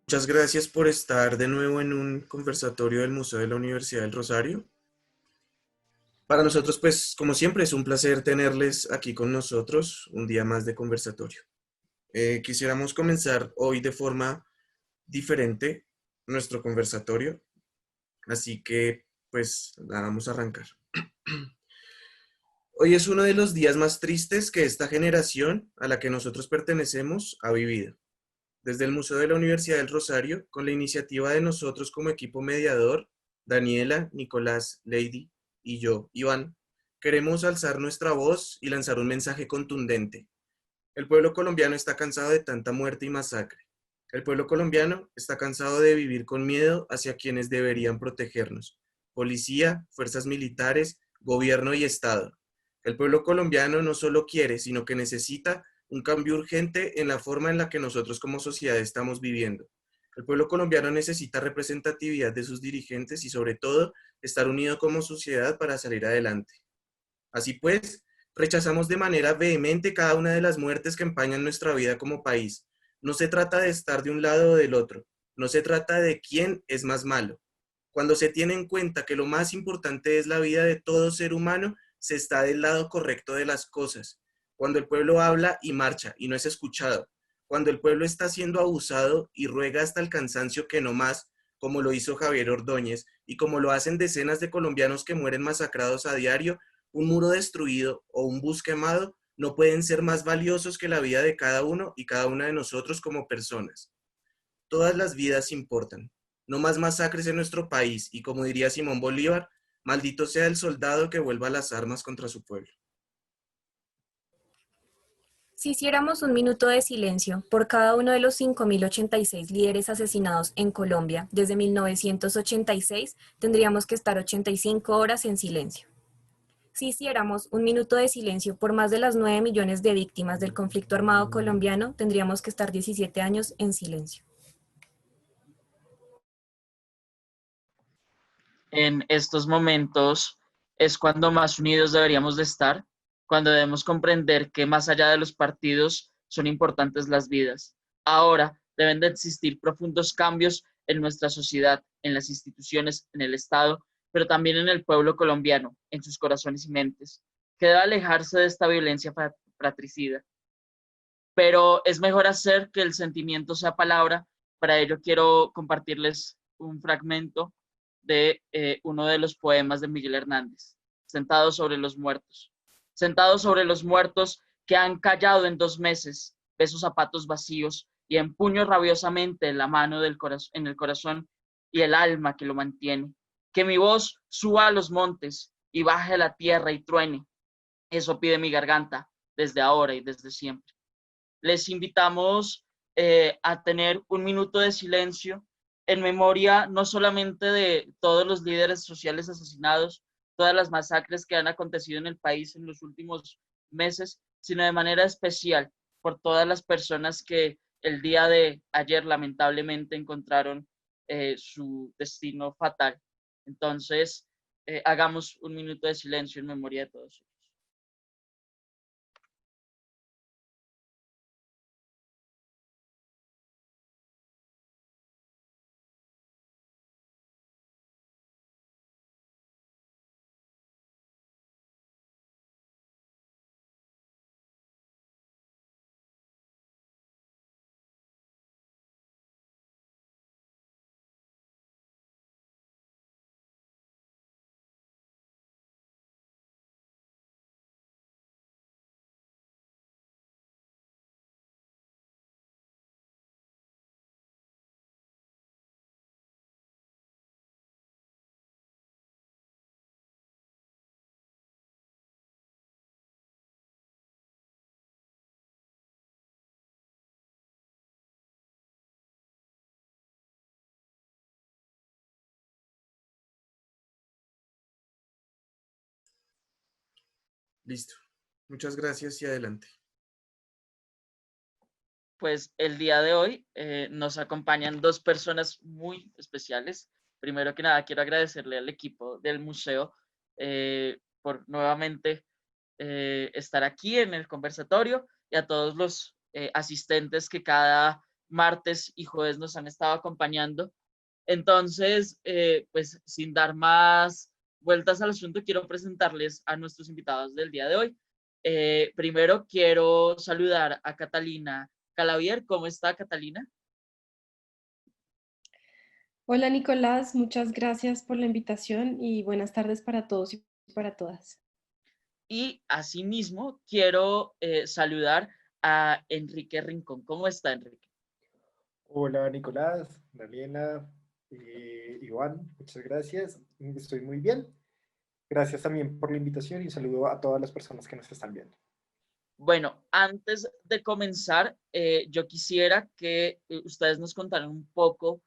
Muchas gracias por estar de nuevo en un conversatorio del Museo de la Universidad del Rosario. Para nosotros, pues, como siempre, es un placer tenerles aquí con nosotros un día más de conversatorio. Quisiéramos comenzar hoy de forma diferente nuestro conversatorio, así que, pues, vamos a arrancar. Hoy es uno de los días más tristes que esta generación a la que nosotros pertenecemos ha vivido. Desde el Museo de la Universidad del Rosario, con la iniciativa de nosotros como equipo mediador, Daniela, Nicolás, Lady y yo, Iván, queremos alzar nuestra voz y lanzar un mensaje contundente. El pueblo colombiano está cansado de tanta muerte y masacre. El pueblo colombiano está cansado de vivir con miedo hacia quienes deberían protegernos: policía, fuerzas militares, gobierno y Estado. El pueblo colombiano no solo quiere, sino que necesita un cambio urgente en la forma en la que nosotros como sociedad estamos viviendo. El pueblo colombiano necesita representatividad de sus dirigentes y, sobre todo, estar unido como sociedad para salir adelante. Así pues, rechazamos de manera vehemente cada una de las muertes que empañan nuestra vida como país. No se trata de estar de un lado o del otro, no se trata de quién es más malo. Cuando se tiene en cuenta que lo más importante es la vida de todo ser humano, se está del lado correcto de las cosas. Cuando el pueblo habla y marcha y no es escuchado, cuando el pueblo está siendo abusado y ruega hasta el cansancio que no más, como lo hizo Javier Ordóñez y como lo hacen decenas de colombianos que mueren masacrados a diario, un muro destruido o un bus quemado no pueden ser más valiosos que la vida de cada uno y cada una de nosotros como personas. Todas las vidas importan. No más masacres en nuestro país y, como diría Simón Bolívar, maldito sea el soldado que vuelva a las armas contra su pueblo. Si hiciéramos un minuto de silencio por cada uno de los 5.086 líderes asesinados en Colombia desde 1986, tendríamos que estar 85 horas en silencio. Si hiciéramos un minuto de silencio por más de las 9 millones de víctimas del conflicto armado colombiano, tendríamos que estar 17 años en silencio. En estos momentos es cuando más unidos deberíamos de estar, cuando debemos comprender que más allá de los partidos son importantes las vidas. Ahora deben de existir profundos cambios en nuestra sociedad, en las instituciones, en el Estado, pero también en el pueblo colombiano, en sus corazones y mentes, que debe alejarse de esta violencia fratricida. Pero es mejor hacer que el sentimiento sea palabra. Para ello quiero compartirles un fragmento de uno de los poemas de Miguel Hernández, Sentados sobre los muertos. Sentados sobre los muertos que han callado en 2 meses, ve sus zapatos vacíos y empuño rabiosamente la mano en el corazón y el alma que lo mantiene. Que mi voz suba a los montes y baje a la tierra y truene. Eso pide mi garganta desde ahora y desde siempre. Les invitamos a tener un minuto de silencio en memoria no solamente de todos los líderes sociales asesinados, todas las masacres que han acontecido en el país en los últimos meses, sino de manera especial por todas las personas que el día de ayer lamentablemente encontraron su destino fatal. Entonces, hagamos un minuto de silencio en memoria de todos ellos. Listo. Muchas gracias y adelante. Pues el día de hoy nos acompañan dos personas muy especiales. Primero que nada, quiero agradecerle al equipo del museo por nuevamente estar aquí en el conversatorio y a todos los asistentes que cada martes y jueves nos han estado acompañando. Entonces, pues sin dar más vueltas al asunto, quiero presentarles a nuestros invitados del día de hoy. Primero quiero saludar a Catalina Calavier. ¿Cómo está, Catalina? Hola Nicolás, muchas gracias por la invitación y buenas tardes para todos y para todas. Y asimismo quiero saludar a Enrique Rincón. ¿Cómo está, Enrique? Hola Nicolás, Daniela, Iván, muchas gracias. Estoy muy bien. Gracias también por la invitación y un saludo a todas las personas que nos están viendo. Bueno, antes de comenzar, yo quisiera que ustedes nos contaran un poco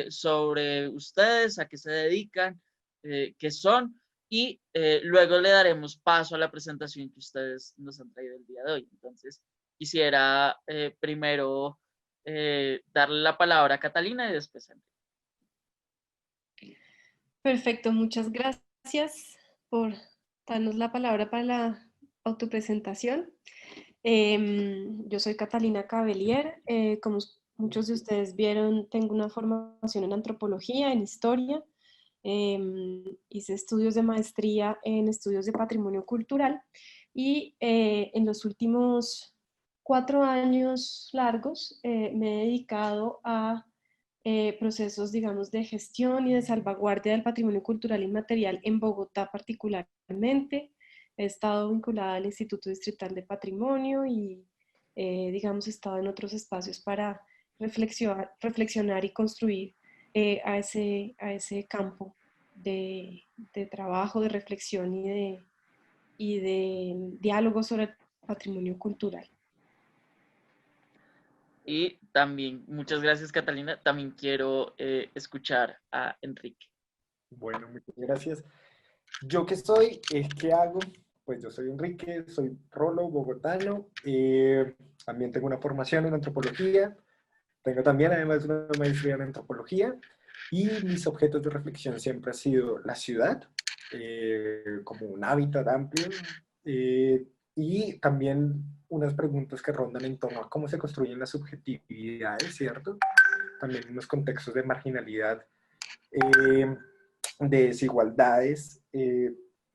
sobre ustedes, a qué se dedican, qué son, y luego le daremos paso a la presentación que ustedes nos han traído el día de hoy. Entonces, quisiera primero darle la palabra a Catalina y después a Enrique. Perfecto, muchas gracias por darnos la palabra para la autopresentación. Yo soy Catalina Cavelier, como muchos de ustedes vieron, tengo una formación en antropología, en historia, hice estudios de maestría en estudios de patrimonio cultural y en los últimos 4 años largos me he dedicado a procesos, digamos, de gestión y de salvaguardia del patrimonio cultural inmaterial en Bogotá particularmente. He estado vinculada al Instituto Distrital de Patrimonio y, digamos, he estado en otros espacios para reflexionar y construir a ese campo de trabajo, de reflexión y de diálogo sobre el patrimonio cultural. Y también, muchas gracias, Catalina. También quiero escuchar a Enrique. Bueno, muchas gracias. ¿Yo qué soy? ¿Qué hago? Pues yo soy Enrique, soy rolo, bogotano. También tengo una formación en antropología. Tengo también, además, una maestría en antropología. Y mis objetos de reflexión siempre ha sido la ciudad, como un hábitat amplio. Y también unas preguntas que rondan en torno a cómo se construyen las subjetividades, ¿cierto? También unos contextos de marginalidad, de desigualdades,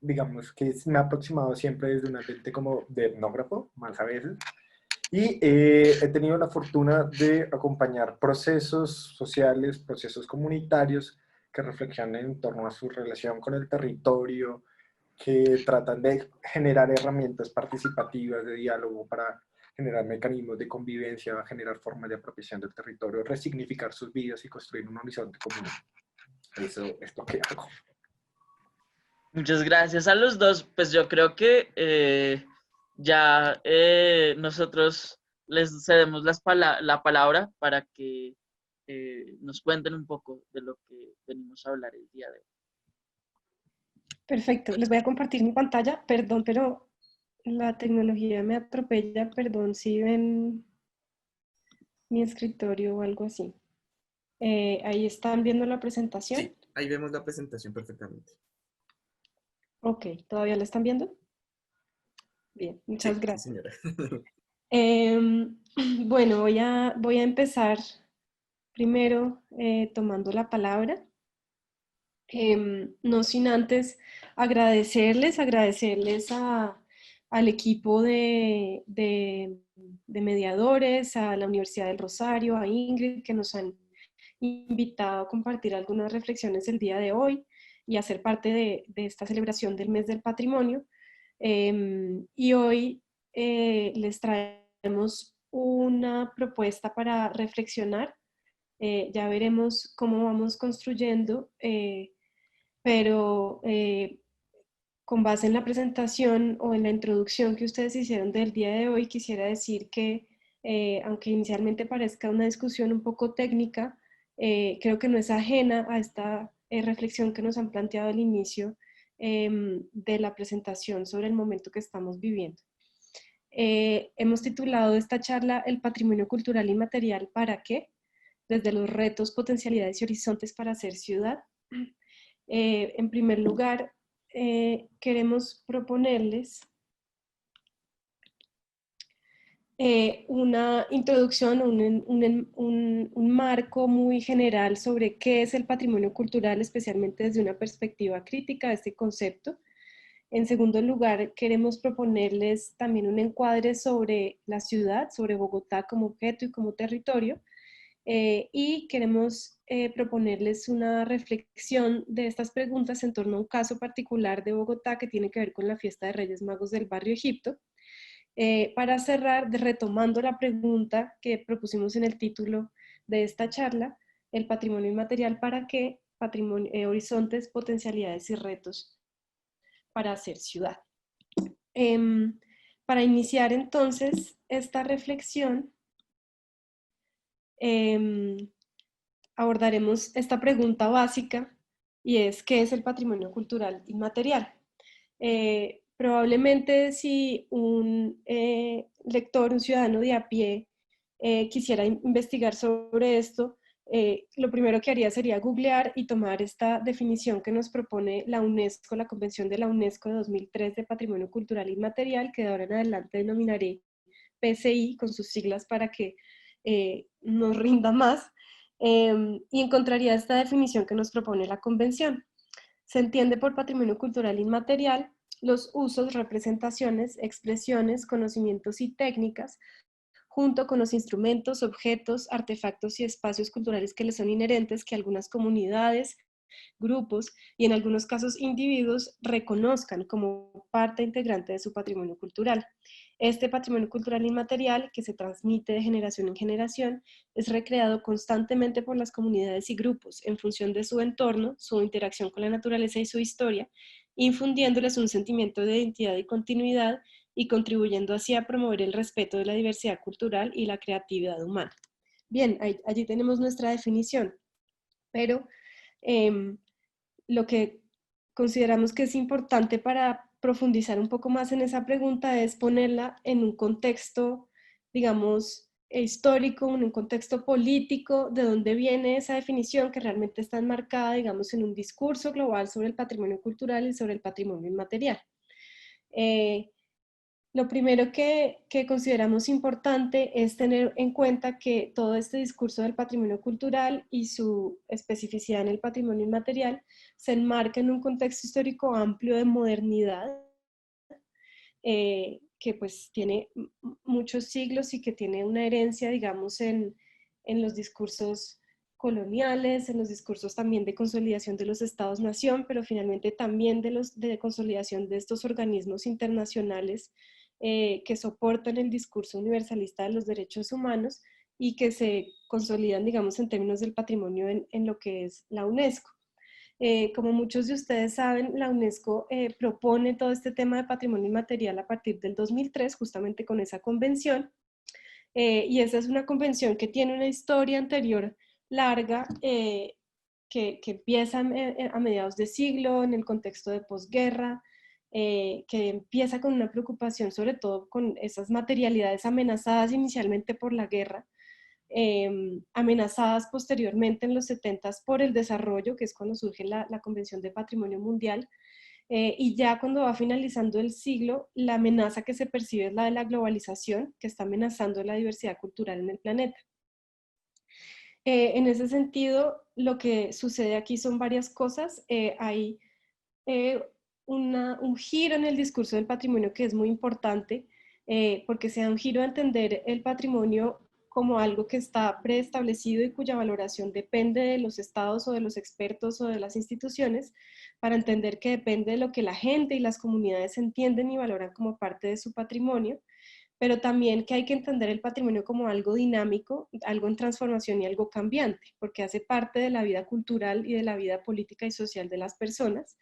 digamos que me ha aproximado siempre desde un ambiente como de etnógrafo, más a veces, y he tenido la fortuna de acompañar procesos sociales, procesos comunitarios que reflexionan en torno a su relación con el territorio, que tratan de generar herramientas participativas de diálogo para generar mecanismos de convivencia, generar formas de apropiación del territorio, resignificar sus vidas y construir un horizonte común. Eso es lo que hago. Muchas gracias a los dos. Pues yo creo que ya nosotros les cedemos la palabra para que nos cuenten un poco de lo que venimos a hablar el día de hoy. Perfecto, les voy a compartir mi pantalla. Perdón, pero la tecnología me atropella. Perdón si ven mi escritorio o algo así. Ahí están viendo la presentación. Sí, ahí vemos la presentación perfectamente. Ok, ¿todavía la están viendo? Bien, muchas Sí, gracias. sí, señora. Bueno, voy a empezar primero tomando la palabra. No sin antes agradecerles al equipo de mediadores, a la Universidad del Rosario, a Ingrid, que nos han invitado a compartir algunas reflexiones el día de hoy y a ser parte de esta celebración del Mes del Patrimonio. Y hoy les traemos una propuesta para reflexionar. Ya veremos cómo vamos construyendo, pero con base en la presentación o en la introducción que ustedes hicieron del día de hoy, quisiera decir que, aunque inicialmente parezca una discusión un poco técnica, creo que no es ajena a esta reflexión que nos han planteado al inicio de la presentación sobre el momento que estamos viviendo. Hemos titulado esta charla El patrimonio cultural inmaterial, ¿para qué? Desde los retos, potencialidades y horizontes para hacer ciudad. En primer lugar, queremos proponerles una introducción, un marco muy general sobre qué es el patrimonio cultural, especialmente desde una perspectiva crítica de este concepto. En segundo lugar, queremos proponerles también un encuadre sobre la ciudad, sobre Bogotá como objeto y como territorio, y queremos proponerles una reflexión de estas preguntas en torno a un caso particular de Bogotá que tiene que ver con la fiesta de Reyes Magos del barrio Egipto. Para cerrar, retomando la pregunta que propusimos en el título de esta charla, el patrimonio inmaterial para qué, horizontes, potencialidades y retos para hacer ciudad. Para iniciar entonces esta reflexión, abordaremos esta pregunta básica y es ¿qué es el patrimonio cultural inmaterial? Probablemente si un lector, un ciudadano de a pie quisiera investigar sobre esto, lo primero que haría sería googlear y tomar esta definición que nos propone la UNESCO, la Convención de la UNESCO de 2003 de Patrimonio Cultural Inmaterial, que de ahora en adelante denominaré PCI con sus siglas para que nos rinda más, y encontraría esta definición que nos propone la Convención. Se entiende por patrimonio cultural inmaterial los usos, representaciones, expresiones, conocimientos y técnicas, junto con los instrumentos, objetos, artefactos y espacios culturales que les son inherentes que algunas comunidades, grupos y en algunos casos individuos reconozcan como parte integrante de su patrimonio cultural. Este patrimonio cultural inmaterial, que se transmite de generación en generación, es recreado constantemente por las comunidades y grupos en función de su entorno, su interacción con la naturaleza y su historia, infundiéndoles un sentimiento de identidad y continuidad y contribuyendo así a promover el respeto de la diversidad cultural y la creatividad humana. Bien, allí tenemos nuestra definición, pero lo que consideramos que es importante para profundizar un poco más en esa pregunta es ponerla en un contexto, digamos, histórico, en un contexto político, de dónde viene esa definición que realmente está enmarcada, digamos, en un discurso global sobre el patrimonio cultural y sobre el patrimonio inmaterial. Lo primero que consideramos importante es tener en cuenta que todo este discurso del patrimonio cultural y su especificidad en el patrimonio inmaterial se enmarca en un contexto histórico amplio de modernidad, que pues tiene muchos siglos y que tiene una herencia, digamos, en los discursos coloniales, en los discursos también de consolidación de los estados-nación, pero finalmente también de consolidación de estos organismos internacionales que soportan el discurso universalista de los derechos humanos y que se consolidan, digamos, en términos del patrimonio en lo que es la UNESCO. Como muchos de ustedes saben, la UNESCO propone todo este tema de patrimonio inmaterial a partir del 2003, justamente con esa convención, y esa es una convención que tiene una historia anterior larga, que empieza a mediados de siglo, en el contexto de posguerra, que empieza con una preocupación sobre todo con esas materialidades amenazadas inicialmente por la guerra, amenazadas posteriormente en los 70s por el desarrollo, que es cuando surge la Convención de Patrimonio Mundial, y ya cuando va finalizando el siglo, la amenaza que se percibe es la de la globalización, que está amenazando la diversidad cultural en el planeta. En ese sentido, lo que sucede aquí son varias cosas. Hay un giro en el discurso del patrimonio que es muy importante, porque se da un giro a entender el patrimonio como algo que está preestablecido y cuya valoración depende de los estados o de los expertos o de las instituciones, para entender que depende de lo que la gente y las comunidades entienden y valoran como parte de su patrimonio, pero también que hay que entender el patrimonio como algo dinámico, algo en transformación y algo cambiante, porque hace parte de la vida cultural y de la vida política y social de las personas.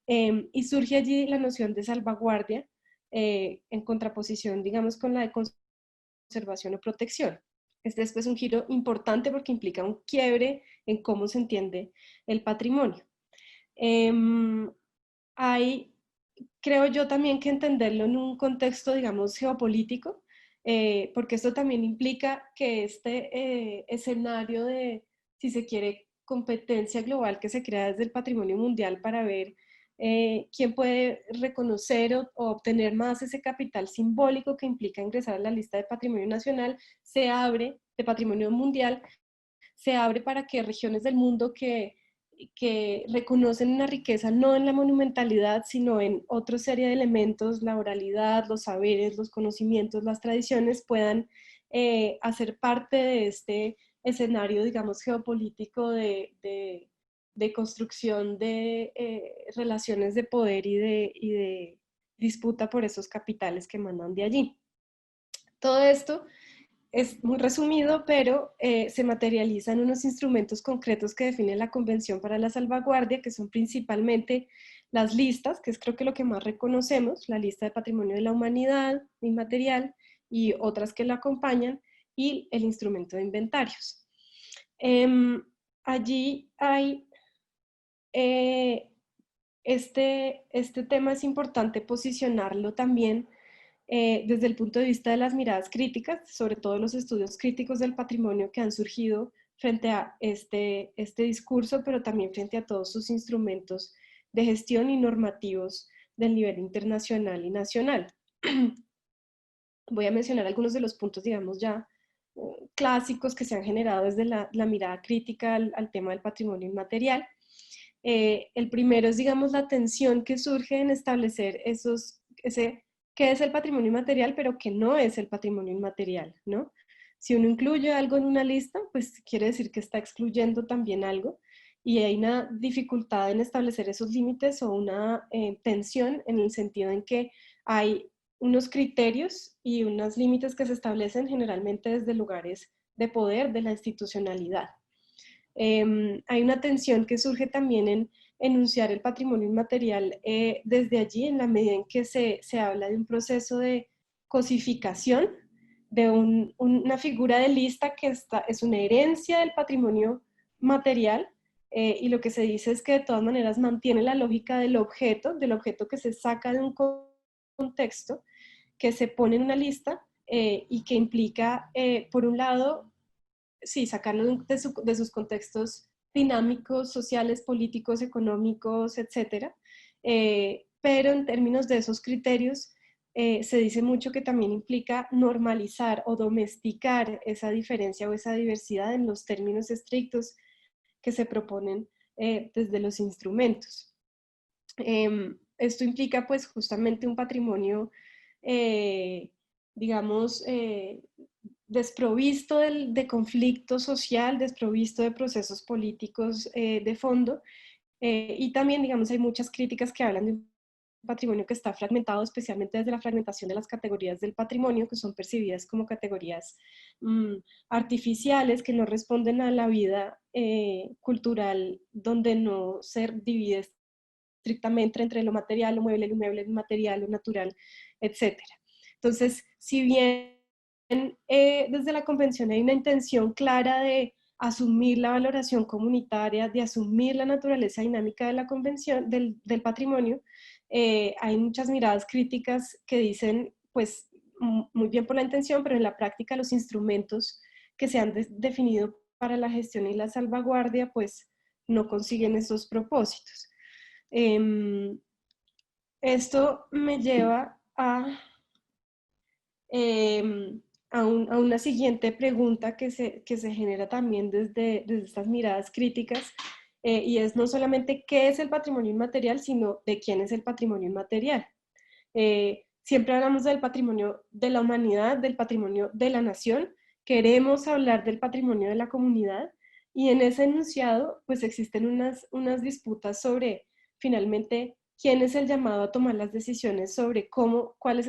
Y surge allí la noción de salvaguardia, en contraposición, digamos, con la de conservación o protección. Este es pues un giro importante porque implica un quiebre en cómo se entiende el patrimonio. Hay, creo yo, también que entenderlo en un contexto, digamos, geopolítico, porque esto también implica que este escenario de, si se quiere, competencia global que se crea desde el patrimonio mundial para ver quién puede reconocer o obtener más ese capital simbólico que implica ingresar a la lista de patrimonio nacional, se abre, de patrimonio mundial, se abre para que regiones del mundo que reconocen una riqueza no en la monumentalidad, sino en otra serie de elementos, la oralidad, los saberes, los conocimientos, las tradiciones, puedan hacer parte de este escenario, digamos, geopolítico de construcción de relaciones de poder y de disputa por esos capitales que mandan de allí. Todo esto es muy resumido, pero se materializa en unos instrumentos concretos que define la Convención para la Salvaguardia, que son principalmente las listas, que es creo que lo que más reconocemos, la lista de Patrimonio de la Humanidad Inmaterial y otras que la acompañan, y el instrumento de inventarios. Allí hay este tema es importante posicionarlo también desde el punto de vista de las miradas críticas, sobre todo los estudios críticos del patrimonio que han surgido frente a este discurso, pero también frente a todos sus instrumentos de gestión y normativos del nivel internacional y nacional. Voy a mencionar algunos de los puntos, digamos, ya clásicos que se han generado desde la mirada crítica al tema del patrimonio inmaterial. El primero es, digamos, la tensión que surge en establecer qué es el patrimonio inmaterial, pero qué no es el patrimonio inmaterial, ¿no? Si uno incluye algo en una lista, pues quiere decir que está excluyendo también algo, y hay una dificultad en establecer esos límites o una tensión en el sentido en que hay unos criterios y unos límites que se establecen generalmente desde lugares de poder, de la institucionalidad. Hay una tensión que surge también en enunciar el patrimonio inmaterial desde allí, en la medida en que se habla de un proceso de cosificación, de una figura de lista que es una herencia del patrimonio material, y lo que se dice es que de todas maneras mantiene la lógica del objeto que se saca de un contexto, que se pone en una lista y que implica, por un lado, sí, sacarlo de sus contextos dinámicos, sociales, políticos, económicos, etc. Pero en términos de esos criterios, se dice mucho que también implica normalizar o domesticar esa diferencia o esa diversidad en los términos estrictos que se proponen desde los instrumentos. Esto implica pues justamente un patrimonio, digamos, desprovisto de conflicto social, desprovisto de procesos políticos de fondo, y también, digamos, hay muchas críticas que hablan de un patrimonio que está fragmentado, especialmente desde la fragmentación de las categorías del patrimonio, que son percibidas como categorías artificiales, que no responden a la vida cultural, donde no se divide estrictamente entre lo material, lo mueble, lo inmueble, lo inmaterial, lo natural, etc. Entonces, si bien desde la convención hay una intención clara de asumir la valoración comunitaria, de asumir la naturaleza dinámica de la convención, del patrimonio, hay muchas miradas críticas que dicen, pues, muy bien por la intención, pero en la práctica los instrumentos que se han definido para la gestión y la salvaguardia, pues, no consiguen esos propósitos. Esto me lleva a una siguiente pregunta que se genera también desde estas miradas críticas, y es no solamente qué es el patrimonio inmaterial, sino de quién es el patrimonio inmaterial. Siempre hablamos del patrimonio de la humanidad, del patrimonio de la nación, queremos hablar del patrimonio de la comunidad, y en ese enunciado pues existen unas disputas sobre finalmente quién es el llamado a tomar las decisiones sobre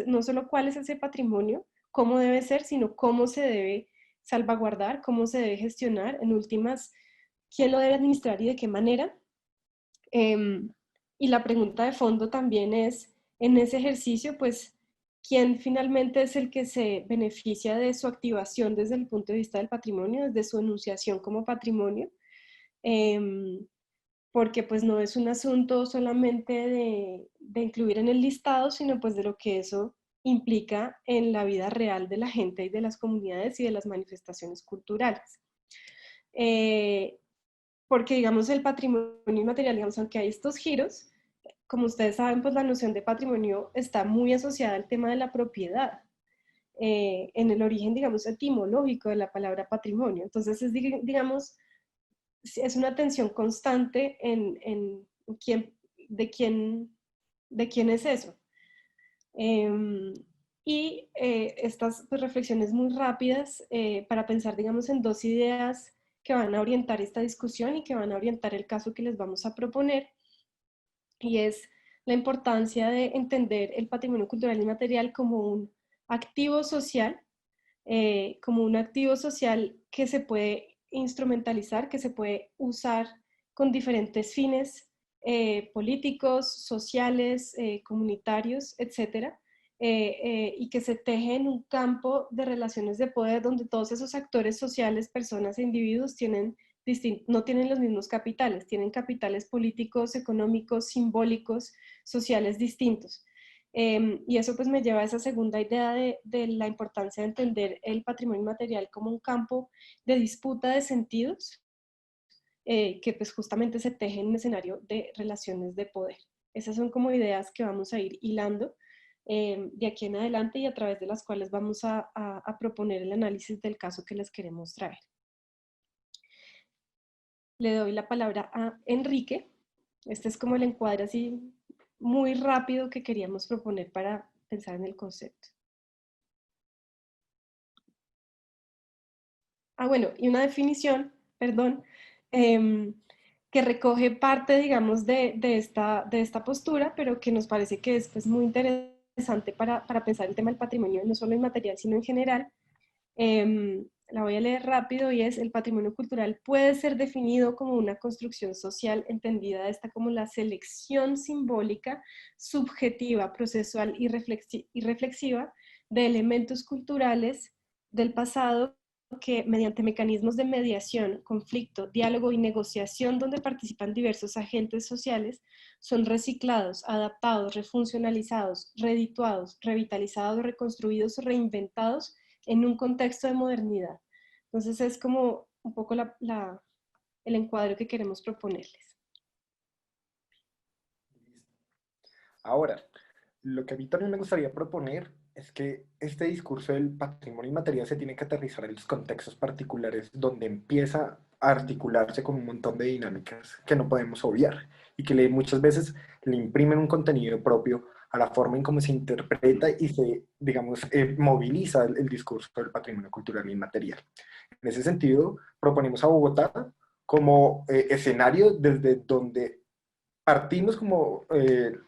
no solo cuál es ese patrimonio, cómo debe ser, sino cómo se debe salvaguardar, cómo se debe gestionar, en últimas, quién lo debe administrar y de qué manera. Y la pregunta de fondo también es, en ese ejercicio, pues, ¿quién finalmente es el que se beneficia de su activación desde el punto de vista del patrimonio, desde su enunciación como patrimonio? Porque pues no es un asunto solamente de incluir en el listado, sino pues de lo que eso implica en la vida real de la gente y de las comunidades y de las manifestaciones culturales. Porque digamos el patrimonio inmaterial, digamos, aunque hay estos giros, como ustedes saben, pues la noción de patrimonio está muy asociada al tema de la propiedad, en el origen, digamos, etimológico de la palabra patrimonio. Entonces, es, digamos, es una tensión constante en quién, de quién es eso. Estas pues, reflexiones muy rápidas para pensar, digamos, en dos ideas que van a orientar esta discusión y que van a orientar el caso que les vamos a proponer, y es la importancia de entender el patrimonio cultural inmaterial como un activo social, que se puede instrumentalizar, que se puede usar con diferentes fines políticos, sociales, comunitarios, etcétera, y que se teje en un campo de relaciones de poder donde todos esos actores sociales, personas e individuos no tienen los mismos capitales, tienen capitales políticos, económicos, simbólicos, sociales distintos. Y eso pues me lleva a esa segunda idea de la importancia de entender el patrimonio inmaterial como un campo de disputa de sentidos que pues justamente se teje en un escenario de relaciones de poder. Esas son como ideas que vamos a ir hilando de aquí en adelante y a través de las cuales vamos a proponer el análisis del caso que les queremos traer. Le doy la palabra a Enrique. Este es como el encuadre así muy rápido que queríamos proponer para pensar en el concepto. Bueno, y una definición, perdón, que recoge parte, digamos, de esta postura, pero que nos parece que es pues, muy interesante para pensar el tema del patrimonio, no solo inmaterial, sino en general. La voy a leer rápido y es: el patrimonio cultural puede ser definido como una construcción social entendida esta como la selección simbólica, subjetiva, procesual y reflexiva de elementos culturales del pasado que mediante mecanismos de mediación, conflicto, diálogo y negociación donde participan diversos agentes sociales son reciclados, adaptados, refuncionalizados, redituados, revitalizados, reconstruidos o reinventados en un contexto de modernidad. Entonces es como un poco el encuadre que queremos proponerles. Ahora, lo que a mí también me gustaría proponer es que este discurso del patrimonio inmaterial se tiene que aterrizar en los contextos particulares donde empieza a articularse con un montón de dinámicas que no podemos obviar y que muchas veces le imprimen un contenido propio a la forma en cómo se interpreta y se, digamos, moviliza el discurso del patrimonio cultural inmaterial. En ese sentido, proponemos a Bogotá como escenario desde donde partimos como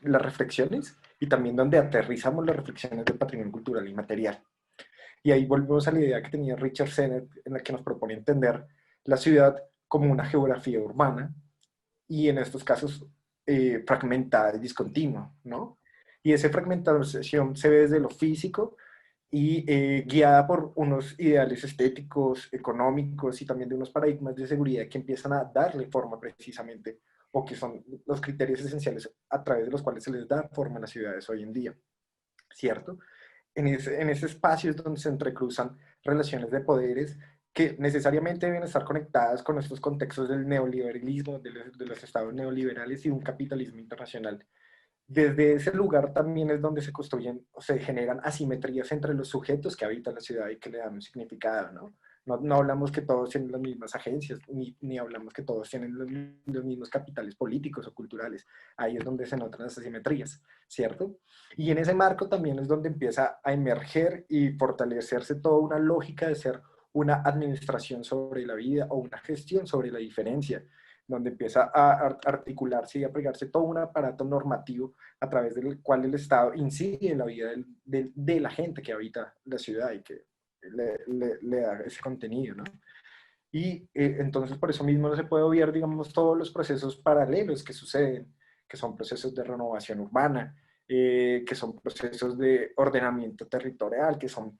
las reflexiones y también donde aterrizamos las reflexiones del patrimonio cultural inmaterial. Y ahí volvemos a la idea que tenía Richard Sennett, en la que nos propone entender la ciudad como una geografía urbana y en estos casos fragmentada y discontinua, ¿no? Y esa fragmentación se ve desde lo físico y guiada por unos ideales estéticos, económicos y también de unos paradigmas de seguridad que empiezan a darle forma precisamente, o que son los criterios esenciales a través de los cuales se les da forma a las ciudades hoy en día, ¿cierto? En ese espacio es donde se entrecruzan relaciones de poderes que necesariamente deben estar conectadas con estos contextos del neoliberalismo, de los estados neoliberales y un capitalismo internacional. Desde ese lugar también es donde se construyen o se generan asimetrías entre los sujetos que habitan la ciudad y que le dan un significado, ¿no? No hablamos que todos tienen las mismas agencias, ni hablamos que todos tienen los mismos capitales políticos o culturales. Ahí es donde se notan las asimetrías, ¿cierto? Y en ese marco también es donde empieza a emerger y fortalecerse toda una lógica de ser una administración sobre la vida o una gestión sobre la diferencia, donde empieza a articularse y a pegarse todo un aparato normativo a través del cual el Estado incide en la vida de la gente que habita la ciudad y que le da ese contenido, ¿no? Y entonces por eso mismo no se puede obviar, digamos, todos los procesos paralelos que suceden, que son procesos de renovación urbana, que son procesos de ordenamiento territorial, que son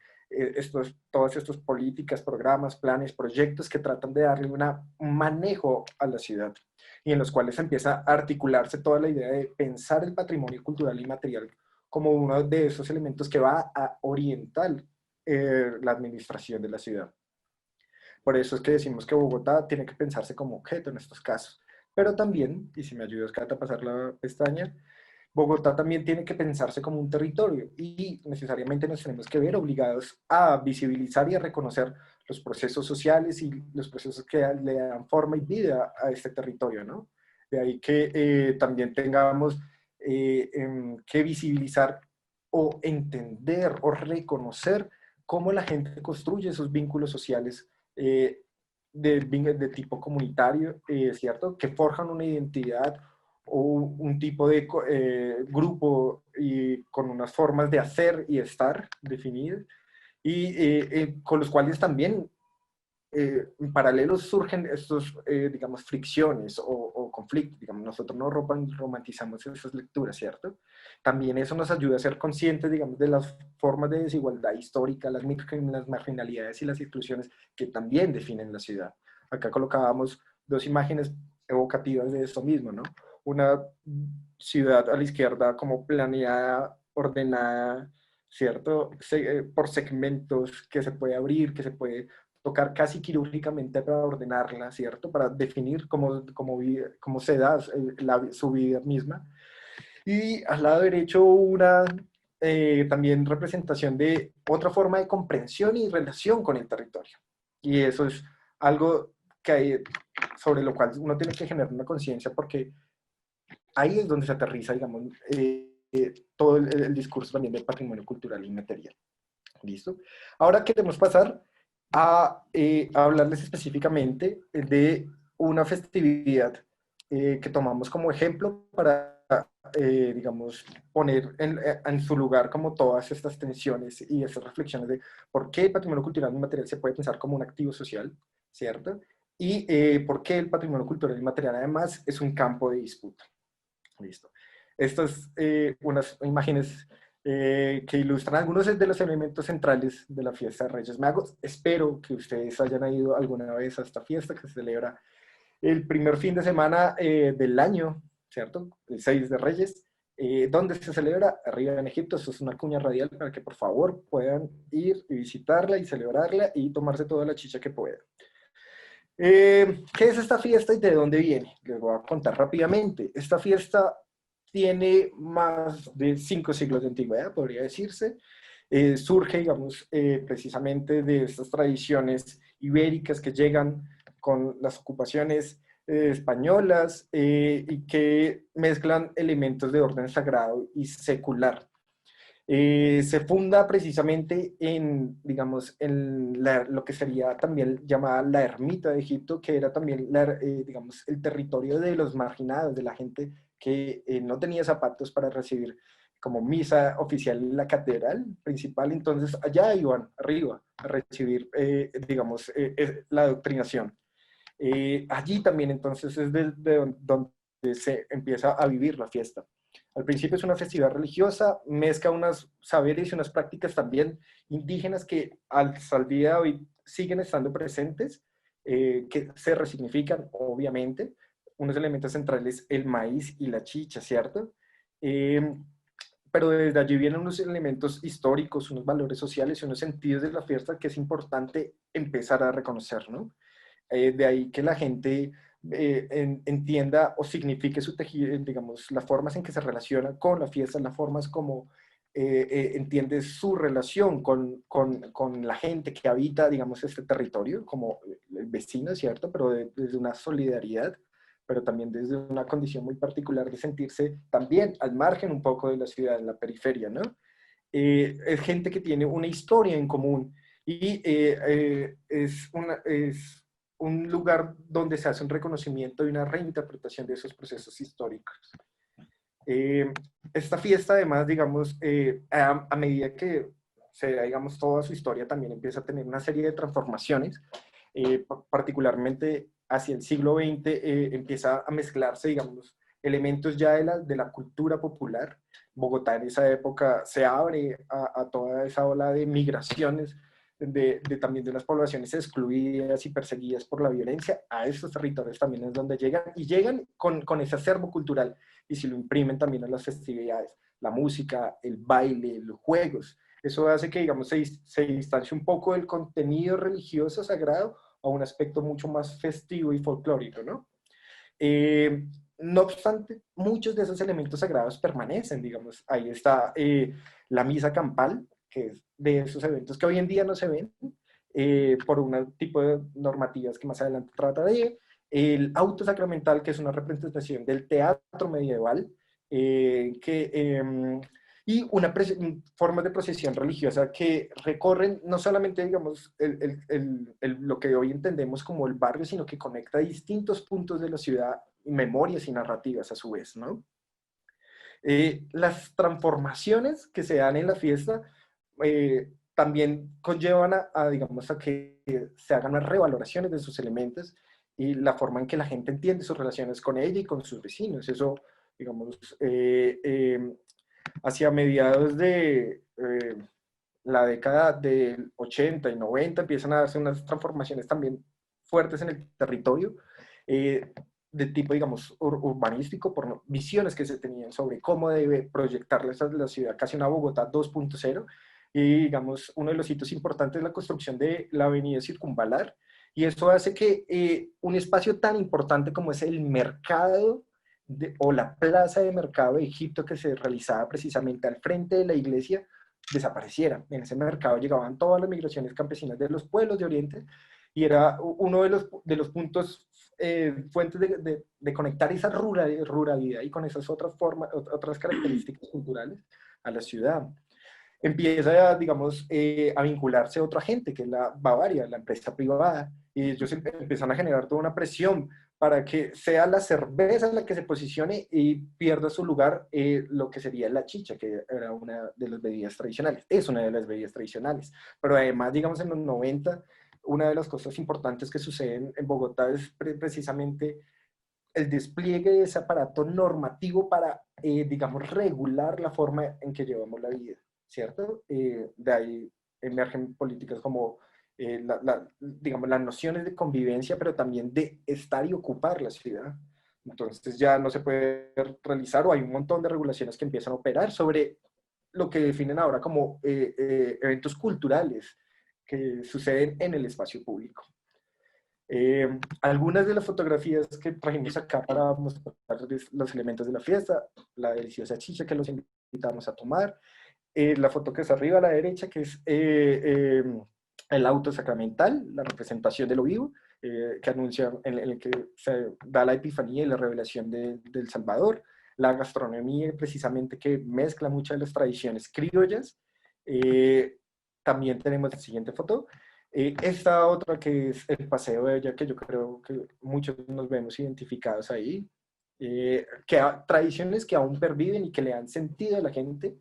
todas estas políticas, programas, planes, proyectos que tratan de darle un manejo a la ciudad y en los cuales empieza a articularse toda la idea de pensar el patrimonio cultural y material como uno de esos elementos que va a orientar la administración de la ciudad. Por eso es que decimos que Bogotá tiene que pensarse como objeto en estos casos. Pero también, y si me ayudas, Cata, a pasar la pestaña, Bogotá también tiene que pensarse como un territorio y necesariamente nos tenemos que ver obligados a visibilizar y a reconocer los procesos sociales y los procesos que le dan forma y vida a este territorio, ¿no? De ahí que también tengamos que visibilizar o entender o reconocer cómo la gente construye esos vínculos sociales de tipo comunitario, ¿cierto? Que forjan una identidad o un tipo de grupo y con unas formas de hacer y estar definidas y con los cuales también en paralelo surgen estos, digamos, fricciones o conflictos. Digamos, nosotros no romantizamos esas lecturas, ¿cierto? También eso nos ayuda a ser conscientes, digamos, de las formas de desigualdad histórica, las marginalidades y las exclusiones que también definen la ciudad. Acá colocábamos dos imágenes evocativas de esto mismo, ¿no? Una ciudad a la izquierda como planeada, ordenada, ¿cierto? Por segmentos que se puede abrir, que se puede tocar casi quirúrgicamente para ordenarla, ¿cierto? Para definir cómo se da su vida misma. Y al lado derecho una también representación de otra forma de comprensión y relación con el territorio. Y eso es algo que hay, sobre lo cual uno tiene que generar una conciencia porque ahí es donde se aterriza, digamos, todo el discurso también del patrimonio cultural inmaterial. ¿Listo? Ahora queremos pasar a hablarles específicamente de una festividad que tomamos como ejemplo para, digamos, poner en su lugar como todas estas tensiones y estas reflexiones de por qué el patrimonio cultural inmaterial se puede pensar como un activo social, ¿cierto? Y por qué el patrimonio cultural inmaterial además es un campo de disputa. Listo. Estas unas imágenes que ilustran algunos de los elementos centrales de la fiesta de Reyes Magos. Espero que ustedes hayan ido alguna vez a esta fiesta que se celebra el primer fin de semana del año, ¿cierto? El 6 de Reyes, donde se celebra arriba en Egipto. Eso es una cuña radial para que por favor puedan ir y visitarla y celebrarla y tomarse toda la chicha que puedan. ¿Qué es esta fiesta y de dónde viene? Les voy a contar rápidamente. Esta fiesta tiene más de 5 siglos de antigüedad, podría decirse. Surge, digamos, precisamente de estas tradiciones ibéricas que llegan con las ocupaciones españolas y que mezclan elementos de orden sagrado y secular. Se funda precisamente en, digamos, lo que sería también llamada la ermita de Egipto, que era también, digamos, el territorio de los marginados, de la gente que no tenía zapatos para recibir como misa oficial en la catedral principal. Entonces allá iban arriba a recibir, digamos, la adoctrinación. Allí también entonces es donde se empieza a vivir la fiesta. Al principio es una festividad religiosa, mezcla unos saberes y unas prácticas también indígenas que al día de hoy siguen estando presentes, que se resignifican, obviamente. Unos elementos centrales, el maíz y la chicha, ¿cierto? Pero desde allí vienen unos elementos históricos, unos valores sociales y unos sentidos de la fiesta que es importante empezar a reconocer, ¿no? De ahí que la gente entienda o signifique su tejido, digamos, las formas en que se relaciona con la fiesta, las formas como entiende su relación con la gente que habita, digamos, este territorio, como el vecino, ¿cierto? Pero desde una solidaridad, pero también desde una condición muy particular de sentirse también al margen un poco de la ciudad, en la periferia, ¿no? Es gente que tiene una historia en común y es un lugar donde se hace un reconocimiento y una reinterpretación de esos procesos históricos. Esta fiesta, además, digamos, a medida que se da, digamos, toda su historia, también empieza a tener una serie de transformaciones, particularmente hacia el siglo XX, empieza a mezclarse, digamos, elementos ya de la cultura popular. Bogotá en esa época se abre a toda esa ola de migraciones, también de unas poblaciones excluidas y perseguidas por la violencia. A esos territorios también es donde llegan, y llegan con ese acervo cultural, y si lo imprimen también a las festividades, la música, el baile, los juegos. Eso hace que, digamos, se distancie un poco del contenido religioso sagrado a un aspecto mucho más festivo y folclórico, ¿no? no obstante, muchos de esos elementos sagrados permanecen, digamos. Ahí está la misa campal, que es de esos eventos que hoy en día no se ven, por un tipo de normativas que más adelante trata de, el auto sacramental, que es una representación del teatro medieval, y una forma de procesión religiosa que recorren no solamente, digamos, lo que hoy entendemos como el barrio, sino que conecta distintos puntos de la ciudad, memorias y narrativas a su vez, ¿no? Las transformaciones que se dan en la fiesta también conllevan digamos, a que se hagan unas revaloraciones de sus elementos y la forma en que la gente entiende sus relaciones con ella y con sus vecinos. Eso, digamos, hacia mediados de la década del 80 y 90 empiezan a darse unas transformaciones también fuertes en el territorio, de tipo, digamos, urbanístico, por visiones que se tenían sobre cómo debe proyectarle la ciudad, casi una Bogotá 2.0, y digamos, uno de los hitos importantes es la construcción de la avenida Circunvalar, y eso hace que un espacio tan importante como es el mercado o la plaza de mercado de Egipto, que se realizaba precisamente al frente de la iglesia, desapareciera. En ese mercado llegaban todas las migraciones campesinas de los pueblos de Oriente y era uno de los puntos, fuentes de conectar esa ruralidad y con esas otras características culturales a la ciudad. Empieza, digamos, a vincularse a otra gente, que es la Bavaria, la empresa privada, y ellos empiezan a generar toda una presión para que sea la cerveza la que se posicione y pierda su lugar lo que sería la chicha, que era una de las bebidas tradicionales, es una de las bebidas tradicionales, pero además, digamos, en los 90, una de las cosas importantes que suceden en Bogotá es precisamente el despliegue de ese aparato normativo para, digamos, regular la forma en que llevamos la vida, ¿cierto? De ahí emergen políticas como, digamos, las nociones de convivencia, pero también de estar y ocupar la ciudad. Entonces ya no se puede realizar, o hay un montón de regulaciones que empiezan a operar sobre lo que definen ahora como eventos culturales que suceden en el espacio público. Algunas de las fotografías que trajimos acá para mostrar los elementos de la fiesta, la deliciosa chicha que los invitamos a tomar, la foto que es arriba a la derecha, que es el auto sacramental, la representación de lo vivo, que anuncia en el que se da la epifanía y la revelación del Salvador, la gastronomía precisamente que mezcla muchas de las tradiciones criollas. También tenemos la siguiente foto, esta otra que es el paseo de ella, que yo creo que muchos nos vemos identificados ahí, tradiciones que aún perviven y que le dan sentido a la gente,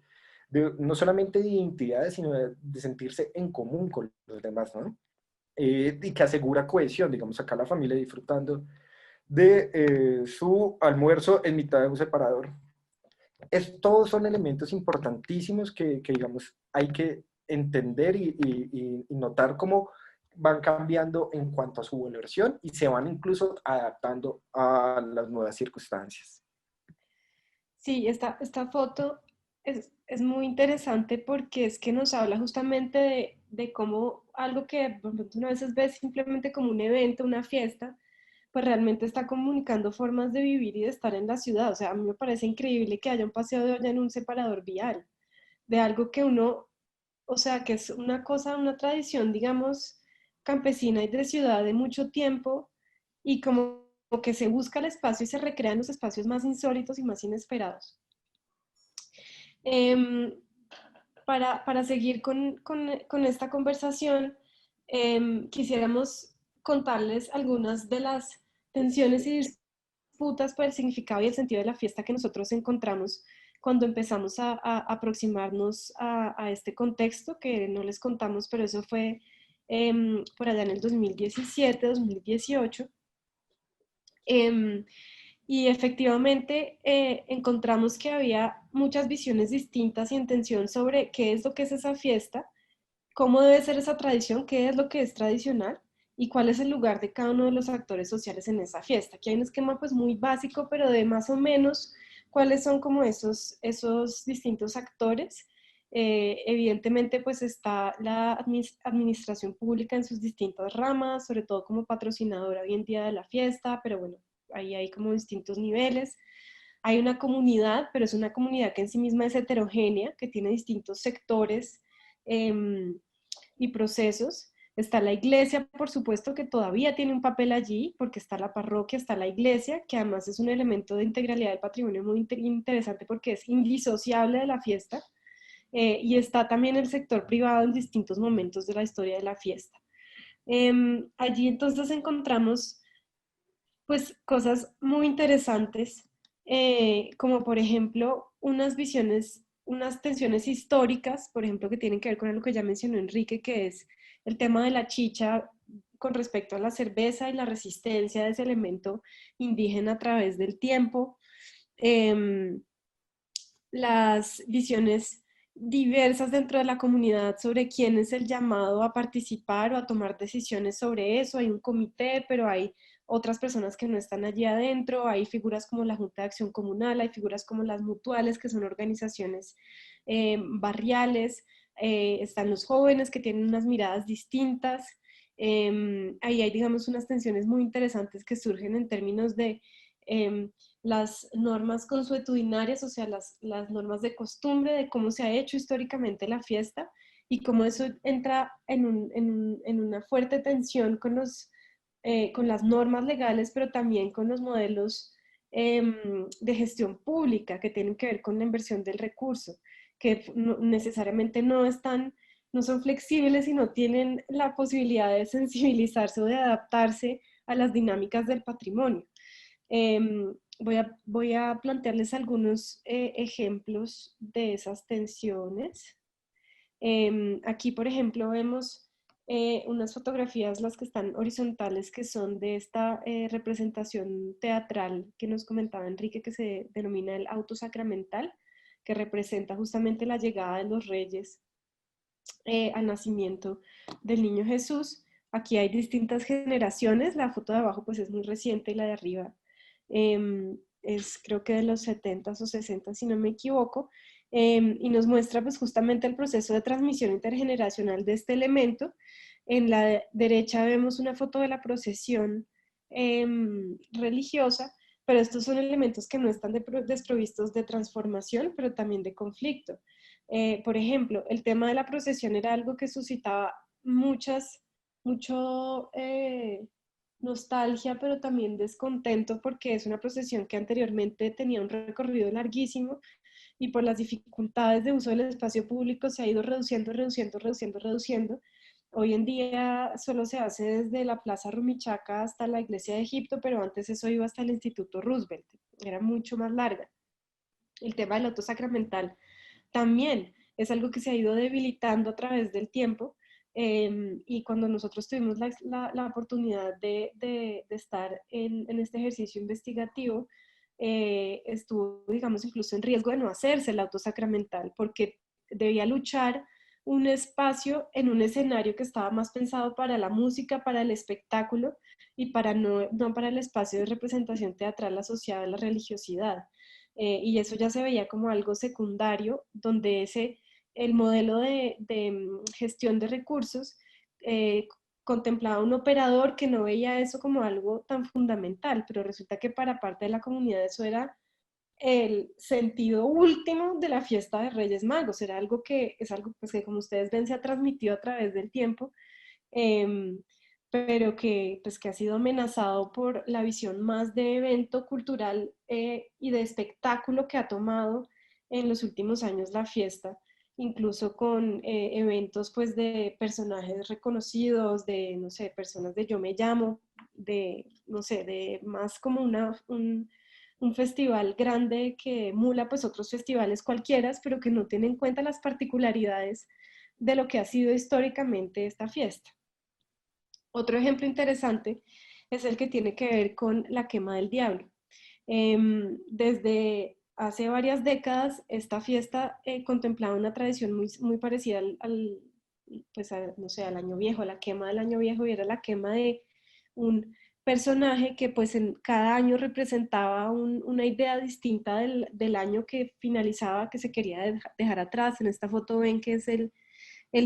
no solamente de identidades, sino de sentirse en común con los demás, ¿no? Y que asegura cohesión, digamos, acá la familia disfrutando de su almuerzo en mitad de un separador. Todos son elementos importantísimos que, digamos, hay que entender y notar cómo van cambiando en cuanto a su valoración y se van incluso adaptando a las nuevas circunstancias. Sí, esta foto es muy interesante porque es que nos habla justamente de cómo algo que por ejemplo, a veces ves simplemente como un evento, una fiesta, pues realmente está comunicando formas de vivir y de estar en la ciudad. O sea, a mí me parece increíble que haya un paseo de olla en un separador vial, de algo que uno, o sea, que es una cosa, una tradición, digamos, campesina y de ciudad de mucho tiempo, y como que se busca el espacio y se recrean los espacios más insólitos y más inesperados. Eh, para seguir con esta conversación, quisiéramos contarles algunas de las tensiones y disputas por el significado y el sentido de la fiesta que nosotros encontramos cuando empezamos a aproximarnos a este contexto, que no les contamos, pero eso fue por allá en el 2017, 2018. Y efectivamente encontramos que había muchas visiones distintas y en tensión sobre qué es lo que es esa fiesta, cómo debe ser esa tradición, qué es lo que es tradicional y cuál es el lugar de cada uno de los actores sociales en esa fiesta. Aquí hay un esquema pues muy básico, pero de más o menos cuáles son como esos distintos actores. Evidentemente pues está la administración pública en sus distintas ramas, sobre todo como patrocinadora hoy en día de la fiesta, pero bueno, ahí hay como distintos niveles. Hay una comunidad, pero es una comunidad que en sí misma es heterogénea, que tiene distintos sectores y procesos. Está la iglesia, por supuesto, que todavía tiene un papel allí, porque está la parroquia, está la iglesia, que además es un elemento de integralidad del patrimonio muy interesante porque es indisociable de la fiesta. Y está también el sector privado en distintos momentos de la historia de la fiesta. Allí entonces encontramos pues cosas muy interesantes, como por ejemplo unas visiones, unas tensiones históricas, por ejemplo, que tienen que ver con lo que ya mencionó Enrique, que es el tema de la chicha con respecto a la cerveza y la resistencia de ese elemento indígena a través del tiempo. Las visiones diversas dentro de la comunidad sobre quién es el llamado a participar o a tomar decisiones sobre eso. Hay un comité, pero hay otras personas que no están allí adentro, hay figuras como la Junta de Acción Comunal, hay figuras como las mutuales, que son organizaciones barriales, están los jóvenes que tienen unas miradas distintas. Ahí hay, digamos, unas tensiones muy interesantes que surgen en términos de las normas consuetudinarias, o sea, las normas de costumbre de cómo se ha hecho históricamente la fiesta y cómo eso entra en una fuerte tensión con las normas legales, pero también con los modelos de gestión pública que tienen que ver con la inversión del recurso, que necesariamente no son flexibles y no tienen la posibilidad de sensibilizarse o de adaptarse a las dinámicas del patrimonio. Voy a plantearles algunos ejemplos de esas tensiones. Aquí, por ejemplo, vemos unas fotografías, las que están horizontales, que son de esta representación teatral que nos comentaba Enrique, que se denomina el auto sacramental, que representa justamente la llegada de los reyes al nacimiento del niño Jesús. Aquí hay distintas generaciones, la foto de abajo pues es muy reciente y la de arriba es creo que de los 70s o 60s si no me equivoco, y nos muestra pues justamente el proceso de transmisión intergeneracional de este elemento. En la derecha vemos una foto de la procesión religiosa, pero estos son elementos que no están desprovistos de transformación, pero también de conflicto. Por ejemplo, el tema de la procesión era algo que suscitaba mucho nostalgia, pero también descontento, porque es una procesión que anteriormente tenía un recorrido larguísimo y por las dificultades de uso del espacio público se ha ido reduciendo. Hoy en día solo se hace desde la Plaza Rumichaca hasta la Iglesia de Egipto, pero antes eso iba hasta el Instituto Roosevelt, era mucho más larga. El tema del auto sacramental también es algo que se ha ido debilitando a través del tiempo, y cuando nosotros tuvimos la oportunidad de estar en este ejercicio investigativo, estuvo, digamos, incluso en riesgo de no hacerse el auto sacramental, porque debía luchar un espacio en un escenario que estaba más pensado para la música, para el espectáculo y no para el espacio de representación teatral asociado a la religiosidad. Y eso ya se veía como algo secundario, donde el modelo de gestión de recursos contemplaba un operador que no veía eso como algo tan fundamental, pero resulta que para parte de la comunidad eso era el sentido último de la fiesta de Reyes Magos, era algo que es algo pues, que como ustedes ven se ha transmitido a través del tiempo, pero pues, que ha sido amenazado por la visión más de evento cultural y de espectáculo que ha tomado en los últimos años la fiesta, incluso con eventos pues, de personajes reconocidos, de, no sé, personas de Yo Me Llamo, de, no sé, de más como un festival grande que emula pues, otros festivales cualquiera, pero que no tiene en cuenta las particularidades de lo que ha sido históricamente esta fiesta. Otro ejemplo interesante es el que tiene que ver con la quema del diablo. Desde hace varias décadas, esta fiesta contemplaba una tradición muy parecida no sé, al Año Viejo, a la quema del Año Viejo, y era la quema de un personaje que pues en cada año representaba una idea distinta del año que finalizaba, que se quería dejar atrás. En esta foto ven que es el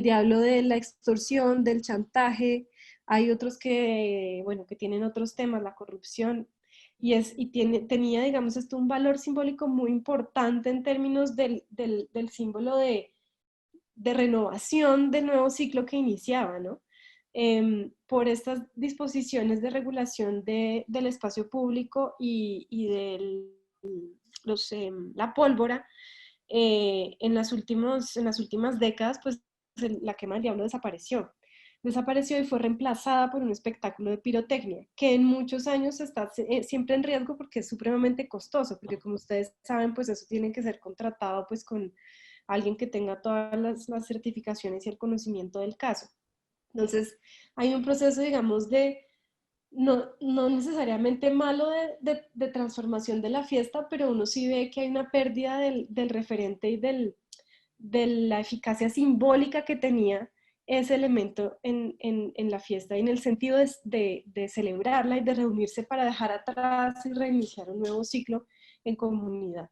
diablo de la extorsión, del chantaje. Hay otros que, bueno, que tienen otros temas, la corrupción. tenía, digamos, esto un valor simbólico muy importante en términos del símbolo de renovación del nuevo ciclo que iniciaba, ¿no? Por estas disposiciones de regulación del espacio público y de la pólvora, en las últimas décadas, pues la quema del diablo desapareció y fue reemplazada por un espectáculo de pirotecnia, que en muchos años está siempre en riesgo porque es supremamente costoso, porque como ustedes saben, pues eso tiene que ser contratado pues con alguien que tenga todas las certificaciones y el conocimiento del caso. Entonces, hay un proceso, digamos, no necesariamente malo de transformación de la fiesta, pero uno sí ve que hay una pérdida del referente y de la eficacia simbólica que tenía ese elemento en la fiesta, y en el sentido de celebrarla y de reunirse para dejar atrás y reiniciar un nuevo ciclo en comunidad.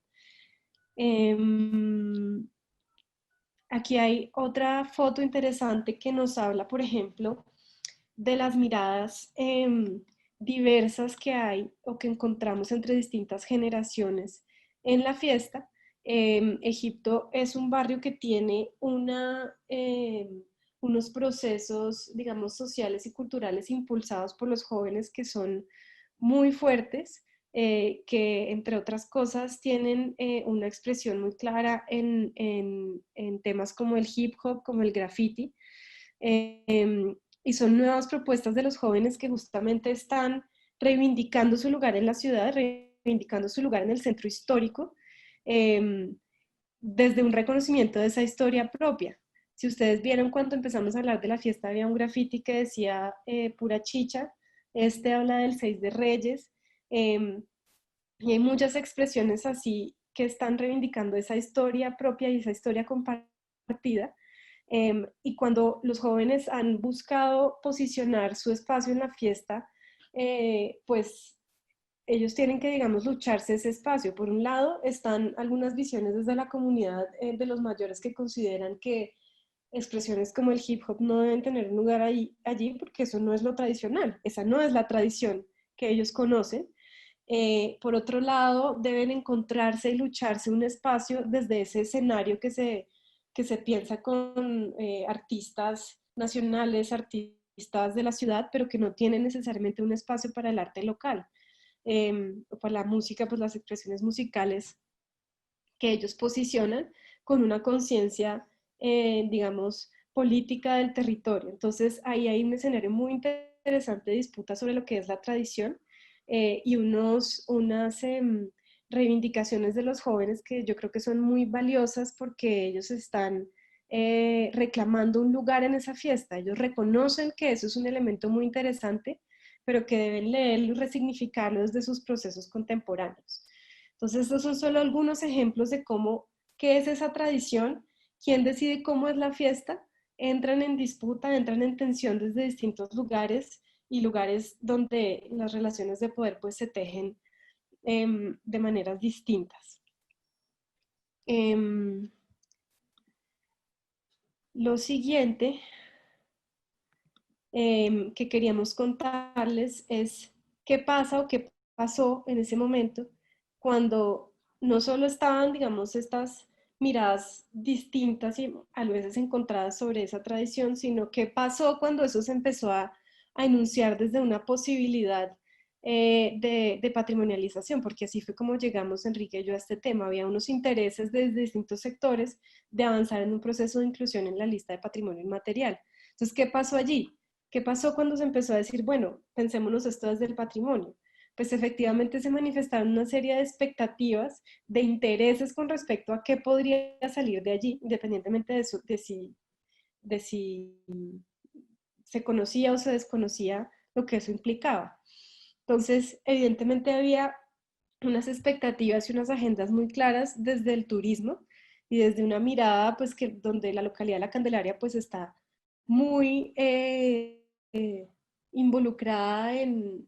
Aquí hay otra foto interesante que nos habla, por ejemplo, de las miradas diversas que hay o que encontramos entre distintas generaciones en la fiesta. Egipto es un barrio que tiene unos procesos, digamos, sociales y culturales impulsados por los jóvenes que son muy fuertes, que entre otras cosas tienen una expresión muy clara en temas como el hip hop, como el graffiti, y son nuevas propuestas de los jóvenes que justamente están reivindicando su lugar en la ciudad, reivindicando su lugar en el centro histórico, desde un reconocimiento de esa historia propia. Si ustedes vieron cuando empezamos a hablar de la fiesta, había un graffiti que decía pura chicha, este habla del 6 de Reyes, y hay muchas expresiones así que están reivindicando esa historia propia y esa historia compartida. Y cuando los jóvenes han buscado posicionar su espacio en la fiesta, pues ellos tienen que, digamos, lucharse ese espacio. Por un lado, están algunas visiones desde la comunidad de los mayores que consideran que expresiones como el hip hop no deben tener un lugar allí porque eso no es lo tradicional, esa no es la tradición que ellos conocen. Por otro lado, deben encontrarse y lucharse un espacio desde ese escenario que se piensa con artistas nacionales, artistas de la ciudad, pero que no tienen necesariamente un espacio para el arte local, o para la música, pues las expresiones musicales que ellos posicionan con una conciencia, digamos, política del territorio. Entonces, ahí hay un escenario muy interesante de disputa sobre lo que es la tradición, y unas reivindicaciones de los jóvenes que yo creo que son muy valiosas porque ellos están reclamando un lugar en esa fiesta. Ellos reconocen que eso es un elemento muy interesante, pero que deben leerlo y resignificarlo desde sus procesos contemporáneos. Entonces, estos son solo algunos ejemplos de qué es esa tradición, quién decide cómo es la fiesta, entran en disputa, entran en tensión desde distintos lugares y lugares donde las relaciones de poder pues se tejen de maneras distintas. Lo siguiente que queríamos contarles es qué pasa o qué pasó en ese momento cuando no solo estaban, digamos, estas miradas distintas y a veces encontradas sobre esa tradición, sino qué pasó cuando eso se empezó a enunciar desde una posibilidad de patrimonialización, porque así fue como llegamos, Enrique y yo, a este tema. Había unos intereses desde distintos sectores de avanzar en un proceso de inclusión en la lista de patrimonio inmaterial. Entonces, ¿qué pasó allí? ¿Qué pasó cuando se empezó a decir, bueno, pensémonos esto desde el patrimonio? Pues efectivamente se manifestaron una serie de expectativas, de intereses con respecto a qué podría salir de allí, independientemente de si se conocía o se desconocía lo que eso implicaba. Entonces, evidentemente había unas expectativas y unas agendas muy claras desde el turismo y desde una mirada, pues, donde la localidad de La Candelaria, pues, está muy involucrada en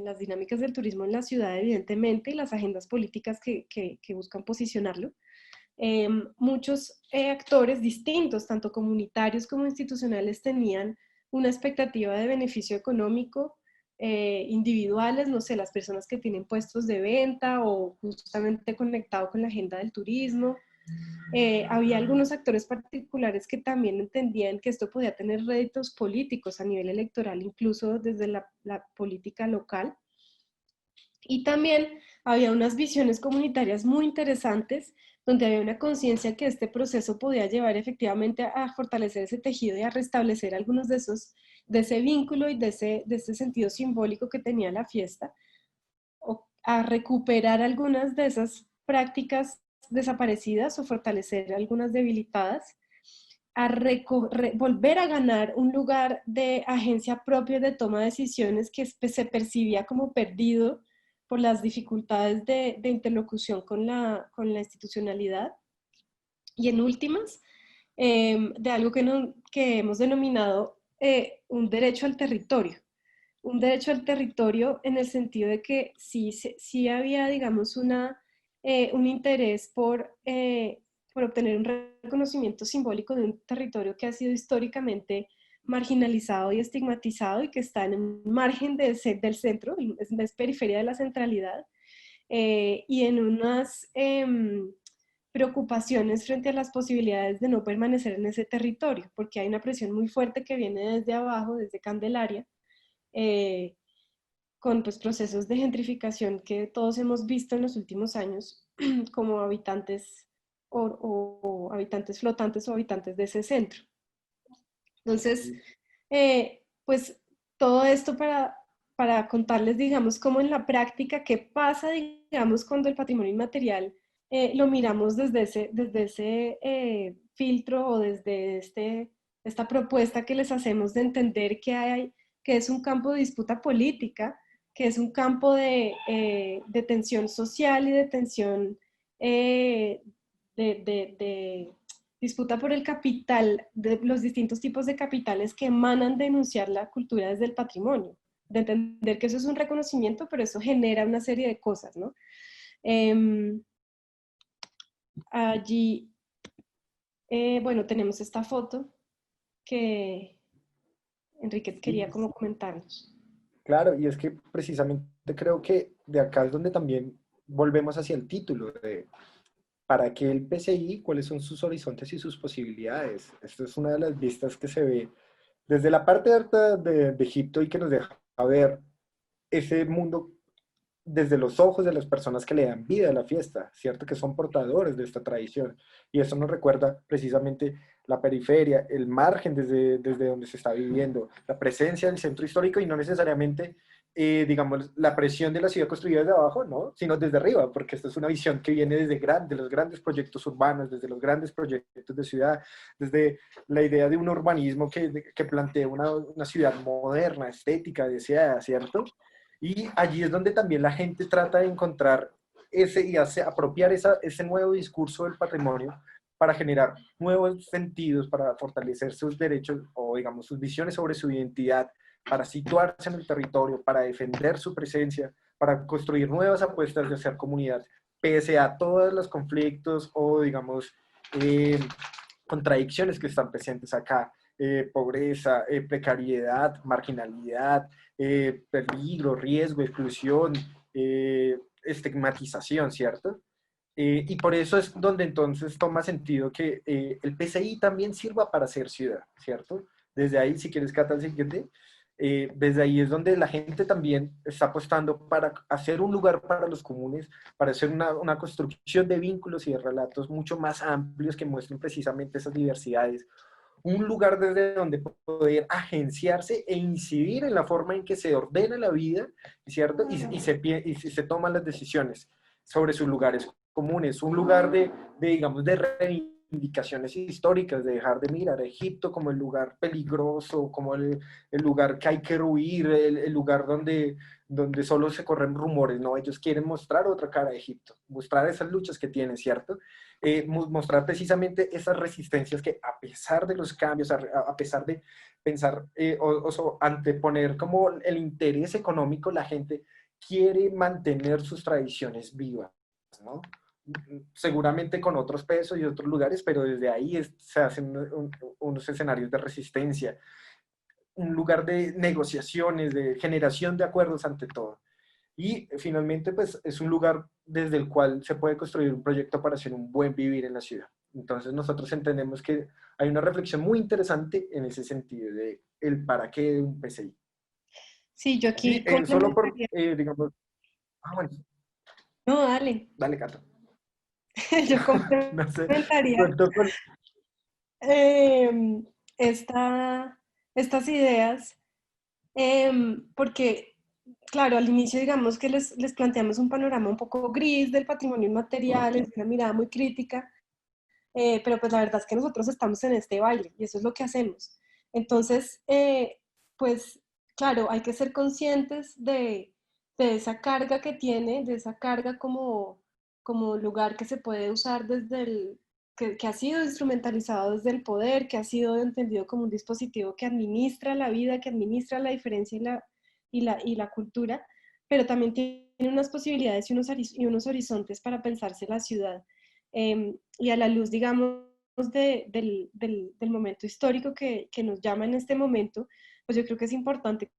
las dinámicas del turismo en la ciudad, evidentemente, y las agendas políticas que buscan posicionarlo. Muchos actores distintos, tanto comunitarios como institucionales, tenían una expectativa de beneficio económico, individuales, no sé, las personas que tienen puestos de venta o justamente conectado con la agenda del turismo. Había algunos actores particulares que también entendían que esto podía tener réditos políticos a nivel electoral, incluso desde la política local. Y también había unas visiones comunitarias muy interesantes, donde había una conciencia que este proceso podía llevar efectivamente a fortalecer ese tejido y a restablecer algunos de ese vínculo y de ese sentido simbólico que tenía la fiesta, o a recuperar algunas de esas prácticas desaparecidas o fortalecer algunas debilitadas, a volver a ganar un lugar de agencia propia de toma de decisiones que se percibía como perdido por las dificultades de interlocución con la institucionalidad. Y en últimas, de algo que hemos denominado un derecho al territorio. Un derecho al territorio en el sentido de que sí había, digamos, un interés por obtener un reconocimiento simbólico de un territorio que ha sido históricamente marginalizado y estigmatizado y que está en un margen del centro, es periferia de la centralidad, y en unas preocupaciones frente a las posibilidades de no permanecer en ese territorio, porque hay una presión muy fuerte que viene desde abajo, desde Candelaria, eh, con pues, procesos de gentrificación que todos hemos visto en los últimos años como habitantes o habitantes flotantes o habitantes de ese centro. Entonces, pues todo esto para contarles, digamos, cómo en la práctica, qué pasa, digamos, cuando el patrimonio inmaterial lo miramos desde ese filtro o desde esta propuesta que les hacemos de entender que es un campo de disputa política, que es un campo de tensión social y de tensión de disputa por el capital, de los distintos tipos de capitales que emanan de enunciar la cultura desde el patrimonio, de entender que eso es un reconocimiento, pero eso genera una serie de cosas, ¿no? Allí, bueno, tenemos esta foto que Enrique quería como comentarnos. Claro, y es que precisamente creo que de acá es donde también volvemos hacia el título de para qué el PCI, cuáles son sus horizontes y sus posibilidades. Esto es una de las vistas que se ve desde la parte alta de Egipto y que nos deja ver ese mundo desde los ojos de las personas que le dan vida a la fiesta, ¿cierto? Que son portadores de esta tradición. Y eso nos recuerda precisamente la periferia, el margen desde donde se está viviendo, la presencia del centro histórico y no necesariamente, digamos, la presión de la ciudad construida desde abajo, ¿no? Sino desde arriba, porque esta es una visión que viene de los grandes proyectos urbanos, desde los grandes proyectos de ciudad, desde la idea de un urbanismo que plantea una ciudad moderna, estética, deseada, ¿cierto? Y allí es donde también la gente trata de encontrar apropiar ese nuevo discurso del patrimonio para generar nuevos sentidos, para fortalecer sus derechos o, digamos, sus visiones sobre su identidad, para situarse en el territorio, para defender su presencia, para construir nuevas apuestas de hacer comunidad, pese a todos los conflictos o, digamos, contradicciones que están presentes acá. Pobreza, precariedad, marginalidad, peligro, riesgo, exclusión, estigmatización, ¿cierto? Y por eso es donde entonces toma sentido que el PCI también sirva para ser ciudad, ¿cierto? Desde ahí, si quieres, Cata, el siguiente. Desde ahí es donde la gente también está apostando para hacer un lugar para los comunes, para hacer una construcción de vínculos y de relatos mucho más amplios que muestren precisamente esas diversidades, un lugar desde donde poder agenciarse e incidir en la forma en que se ordena la vida, ¿cierto? Y se toman las decisiones sobre sus lugares comunes, un lugar digamos, de reivindicaciones históricas, de dejar de mirar a Egipto como el lugar peligroso, como el lugar que hay que huir, el lugar donde solo se corren rumores, ¿no? Ellos quieren mostrar otra cara de Egipto, mostrar esas luchas que tienen, ¿cierto? Mostrar precisamente esas resistencias que a pesar de los cambios, a pesar de pensar o anteponer como el interés económico, la gente quiere mantener sus tradiciones vivas, ¿no? Seguramente con otros pesos y otros lugares, pero desde ahí se hacen unos escenarios de resistencia. un lugar de negociaciones, de generación de acuerdos ante todo. Y finalmente, pues es un lugar desde el cual se puede construir un proyecto para hacer un buen vivir en la ciudad. Entonces nosotros entendemos que hay una reflexión muy interesante en ese sentido de el para qué de un PCI. Sí, yo Sí, aquí solo por, complementaría. digamos, bueno, No, dale. dale, Cata. Yo No sé, complementaría pronto con... em, estas ideas, porque, claro, al inicio digamos que les planteamos un panorama un poco gris del patrimonio inmaterial, es una mirada muy crítica, pero pues la verdad es que nosotros estamos en este baile y eso es lo que hacemos. Entonces, pues claro, hay que ser conscientes de esa carga que tiene, de esa carga como lugar que se puede usar desde que ha sido instrumentalizado desde el poder, que ha sido entendido como un dispositivo que administra la vida, que administra la diferencia y la cultura, pero también tiene unas posibilidades y unos horizontes para pensarse la ciudad. Y a la luz, digamos, del momento histórico que nos llama en este momento, pues yo creo que es importante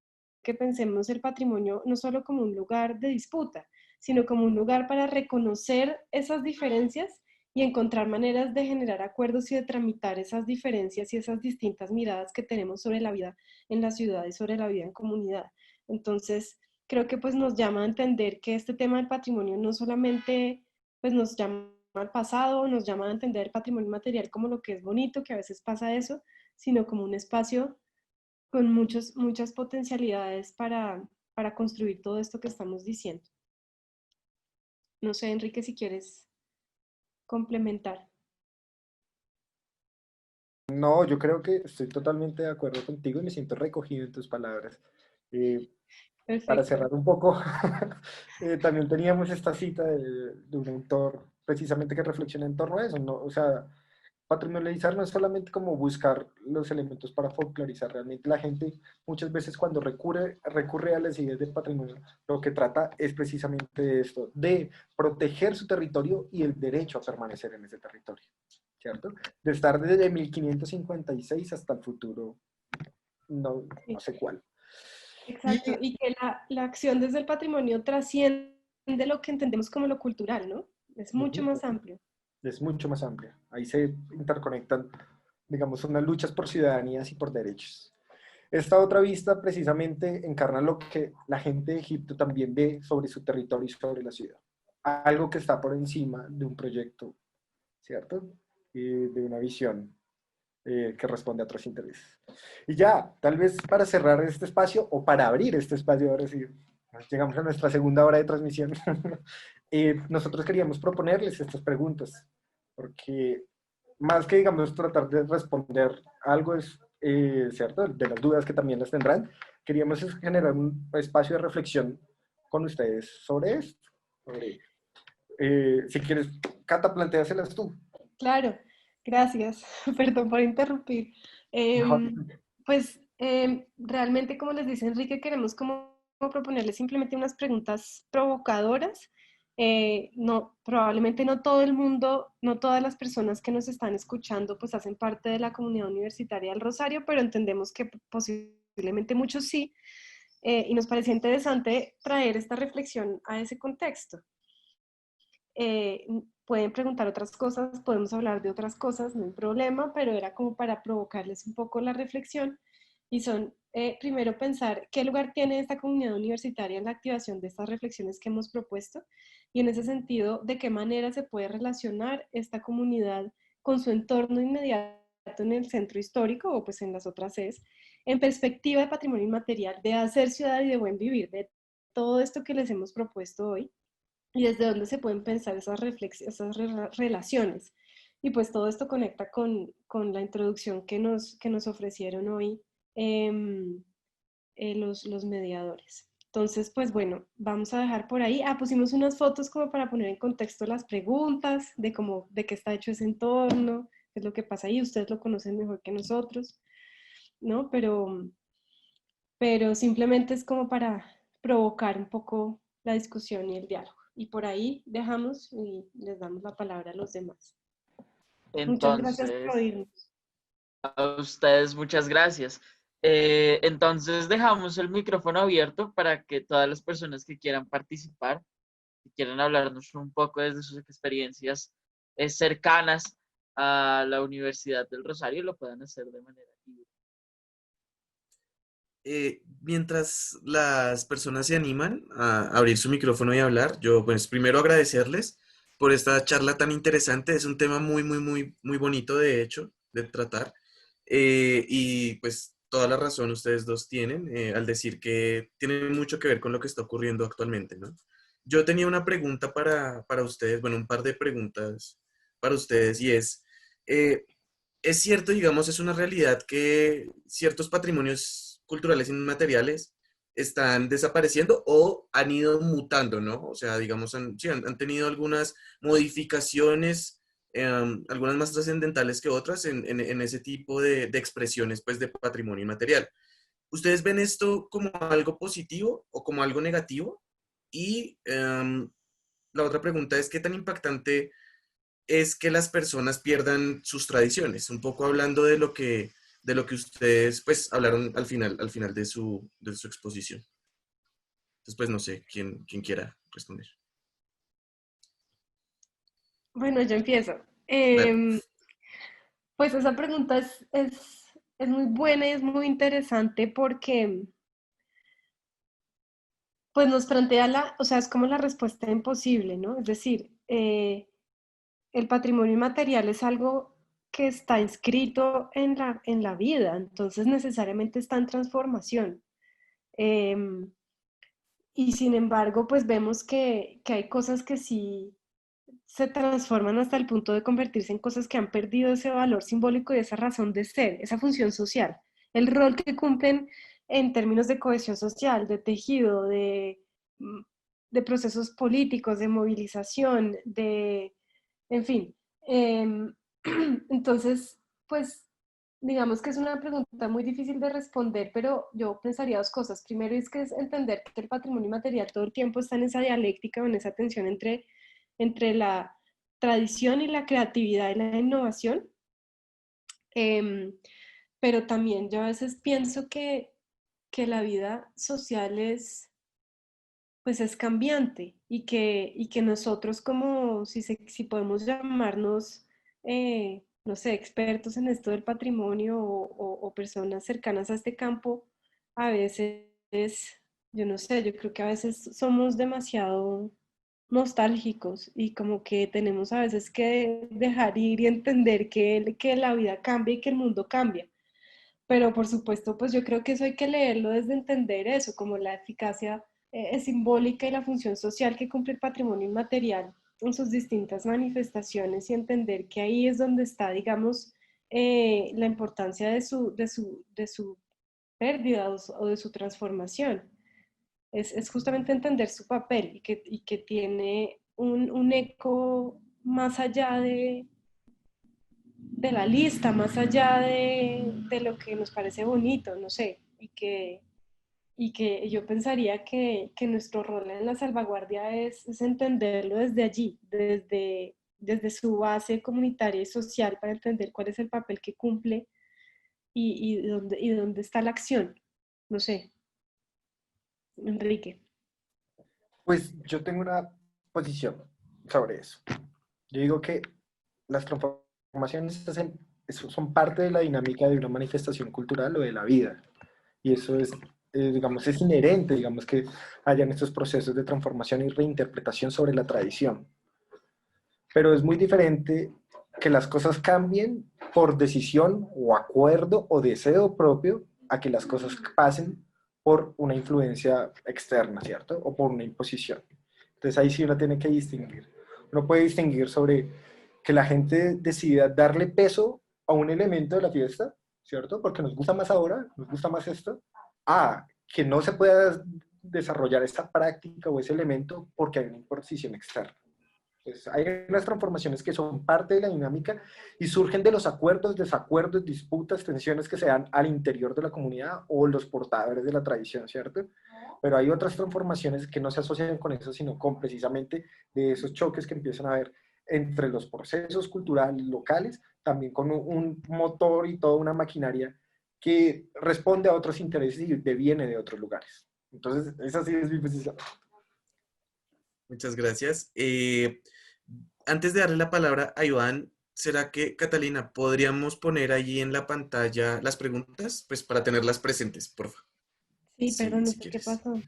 que pensemos el patrimonio no solo como un lugar de disputa, sino como un lugar para reconocer esas diferencias y encontrar maneras de generar acuerdos y de tramitar esas diferencias y esas distintas miradas que tenemos sobre la vida en la ciudad y sobre la vida en comunidad. Entonces, creo que pues nos llama a entender que este tema del patrimonio no solamente pues nos llama al pasado, nos llama a entender el patrimonio material como lo que es bonito, que a veces pasa eso, sino como un espacio con muchas potencialidades para construir todo esto que estamos diciendo. No sé, Enrique, si quieres complementar. No, yo creo que estoy totalmente de acuerdo contigo y me siento recogido en tus palabras. Eh, para Perfecto. cerrar un poco, también teníamos esta cita de un autor precisamente que reflexiona en torno a eso, ¿no? O sea, patrimonializar no es solamente como buscar los elementos para folclorizar, realmente la gente muchas veces cuando recurre a las ideas del patrimonio, lo que trata es precisamente de esto, de proteger su territorio y el derecho a permanecer en ese territorio, ¿cierto? De estar desde 1556 hasta el futuro, no Sí, sé cuál. Y exacto. Y que la acción desde el patrimonio trasciende lo que entendemos como lo cultural, ¿no? Es mucho uh-huh, más amplio. es mucho más amplia. Ahí se interconectan, digamos, unas luchas por ciudadanías y por derechos. Esta otra vista precisamente encarna lo que la gente de Egipto también ve sobre su territorio y sobre la ciudad. Algo que está por encima de un proyecto, ¿cierto? De una visión que responde a otros intereses. Y ya, tal vez para cerrar este espacio o para abrir este espacio, ahora sí, llegamos a nuestra segunda hora de transmisión, nosotros queríamos proponerles estas preguntas, porque más que, digamos, tratar de responder algo es, ¿cierto? De las dudas que también las tendrán, queríamos generar un espacio de reflexión con ustedes sobre esto. Sobre, si quieres, Cata, plantéaselas tú. Claro, gracias. Perdón por interrumpir. Mejor. Pues realmente, como les dice Enrique, queremos como proponerles simplemente unas preguntas provocadoras. No, probablemente no todo el mundo, no todas las personas que nos están escuchando pues hacen parte de la comunidad universitaria del Rosario, pero entendemos que posiblemente muchos sí. Y nos parecía interesante traer esta reflexión a ese contexto. Pueden preguntar otras cosas, podemos hablar de otras cosas, no hay problema, pero era como para provocarles un poco la reflexión y son, primero, pensar qué lugar tiene esta comunidad universitaria en la activación de estas reflexiones que hemos propuesto y en ese sentido, de qué manera se puede relacionar esta comunidad con su entorno inmediato en el centro histórico o pues en las otras sedes, en perspectiva de patrimonio inmaterial, de hacer ciudad y de buen vivir, de todo esto que les hemos propuesto hoy y desde dónde se pueden pensar esas, esas relaciones. Y pues todo esto conecta con la introducción que nos ofrecieron hoy los mediadores. Entonces, pues bueno, vamos a dejar por ahí. Pusimos unas fotos como para poner en contexto las preguntas, de cómo, de qué está hecho ese entorno, qué es lo que pasa ahí. Ustedes lo conocen mejor que nosotros, ¿no? Pero simplemente es como para provocar un poco la discusión y el diálogo. Y por ahí dejamos y les damos la palabra a los demás. Muchas gracias por Entonces, oírnos. a ustedes muchas gracias. Entonces dejamos el micrófono abierto para que todas las personas que quieran participar, que quieran hablarnos un poco desde sus experiencias cercanas a la Universidad del Rosario, lo puedan hacer de manera libre. Mientras las personas se animan a abrir su micrófono y hablar, yo pues primero agradecerles por esta charla tan interesante. Es un tema muy bonito de hecho de tratar. Y pues toda la razón ustedes dos tienen al decir que tiene mucho que ver con lo que está ocurriendo actualmente, ¿no? Yo tenía una pregunta para ustedes, bueno, un par de preguntas para ustedes y eh, es cierto, digamos, es una realidad que ciertos patrimonios culturales inmateriales están desapareciendo o han ido mutando, ¿no? O sea, digamos, sí, han tenido algunas modificaciones, algunas más trascendentales que otras en ese tipo de expresiones, pues, de patrimonio inmaterial. ¿Ustedes ven esto como algo positivo o como algo negativo? Y la otra pregunta es, ¿qué tan impactante es que las personas pierdan sus tradiciones? Un poco hablando de lo que ustedes pues hablaron al final de su exposición. Entonces, pues no sé, quién quiera responder. Bueno, yo empiezo. Dale. Pues esa pregunta es muy buena y es muy interesante porque pues nos plantea o sea, es como la respuesta imposible, ¿no? Es decir, el patrimonio inmaterial es algo que está inscrito en la vida, entonces necesariamente está en transformación. Em, y sin embargo, pues vemos que hay cosas que sí se transforman hasta el punto de convertirse en cosas que han perdido ese valor simbólico y esa razón de ser, esa función social, el rol que cumplen en términos de cohesión social, de tejido, mm, de procesos políticos, de movilización, en fin. Entonces, pues digamos que es una pregunta muy difícil de responder, pero yo pensaría dos cosas. Primero es que es entender que el patrimonio material todo el tiempo está en esa dialéctica o en esa tensión entre la tradición y la creatividad y la innovación. Em, pero también yo a veces pienso que la vida social pues es cambiante y que nosotros como, si podemos llamarnos, no sé, expertos en esto del patrimonio o personas cercanas a este campo, a veces, yo no sé, yo creo que a veces somos demasiado nostálgicos y como que tenemos a veces que dejar ir y entender que la vida cambia y que el mundo cambia. Pero por supuesto, pues yo creo que eso hay que leerlo desde entender eso, como la eficacia simbólica y la función social que cumple el patrimonio inmaterial en sus distintas manifestaciones y entender que ahí es donde está, digamos, la importancia de su pérdida o de su transformación. Es justamente entender su papel y que tiene un eco más allá de la lista, más allá de lo que nos parece bonito, no sé, y que yo pensaría que nuestro rol en la salvaguardia es entenderlo desde allí, desde su base comunitaria y social para entender cuál es el papel que cumple y dónde está la acción. No sé, Enrique. Pues yo tengo una posición sobre eso. Yo digo que las transformaciones son parte de la dinámica de una manifestación cultural o de la vida. Y eso es, digamos, es inherente, digamos, que hayan estos procesos de transformación y reinterpretación sobre la tradición. Pero es muy diferente que las cosas cambien por decisión o acuerdo o deseo propio a que las cosas pasen por una influencia externa, ¿cierto? O por una imposición. Entonces ahí sí uno tiene que distinguir. Uno puede distinguir sobre que la gente decida darle peso a un elemento de la fiesta, ¿cierto? Porque nos gusta más ahora, nos gusta más esto, a que no se pueda desarrollar esta práctica o ese elemento porque hay una imposición externa. Pues hay unas transformaciones que son parte de la dinámica y surgen de los acuerdos, desacuerdos, disputas, tensiones que se dan al interior de la comunidad o los portadores de la tradición, ¿cierto? Pero hay otras transformaciones que no se asocian con eso, sino con precisamente de esos choques que empiezan a haber entre los procesos culturales locales, también con un motor y toda una maquinaria que responde a otros intereses y deviene de otros lugares. Entonces, esa sí es mi posición. Muchas gracias. Antes de darle la palabra a Iván, ¿será que, Catalina, podríamos poner allí en la pantalla las preguntas? Pues para tenerlas presentes, por favor. Sí, Sí, perdón, no si sé qué quieres. pasó.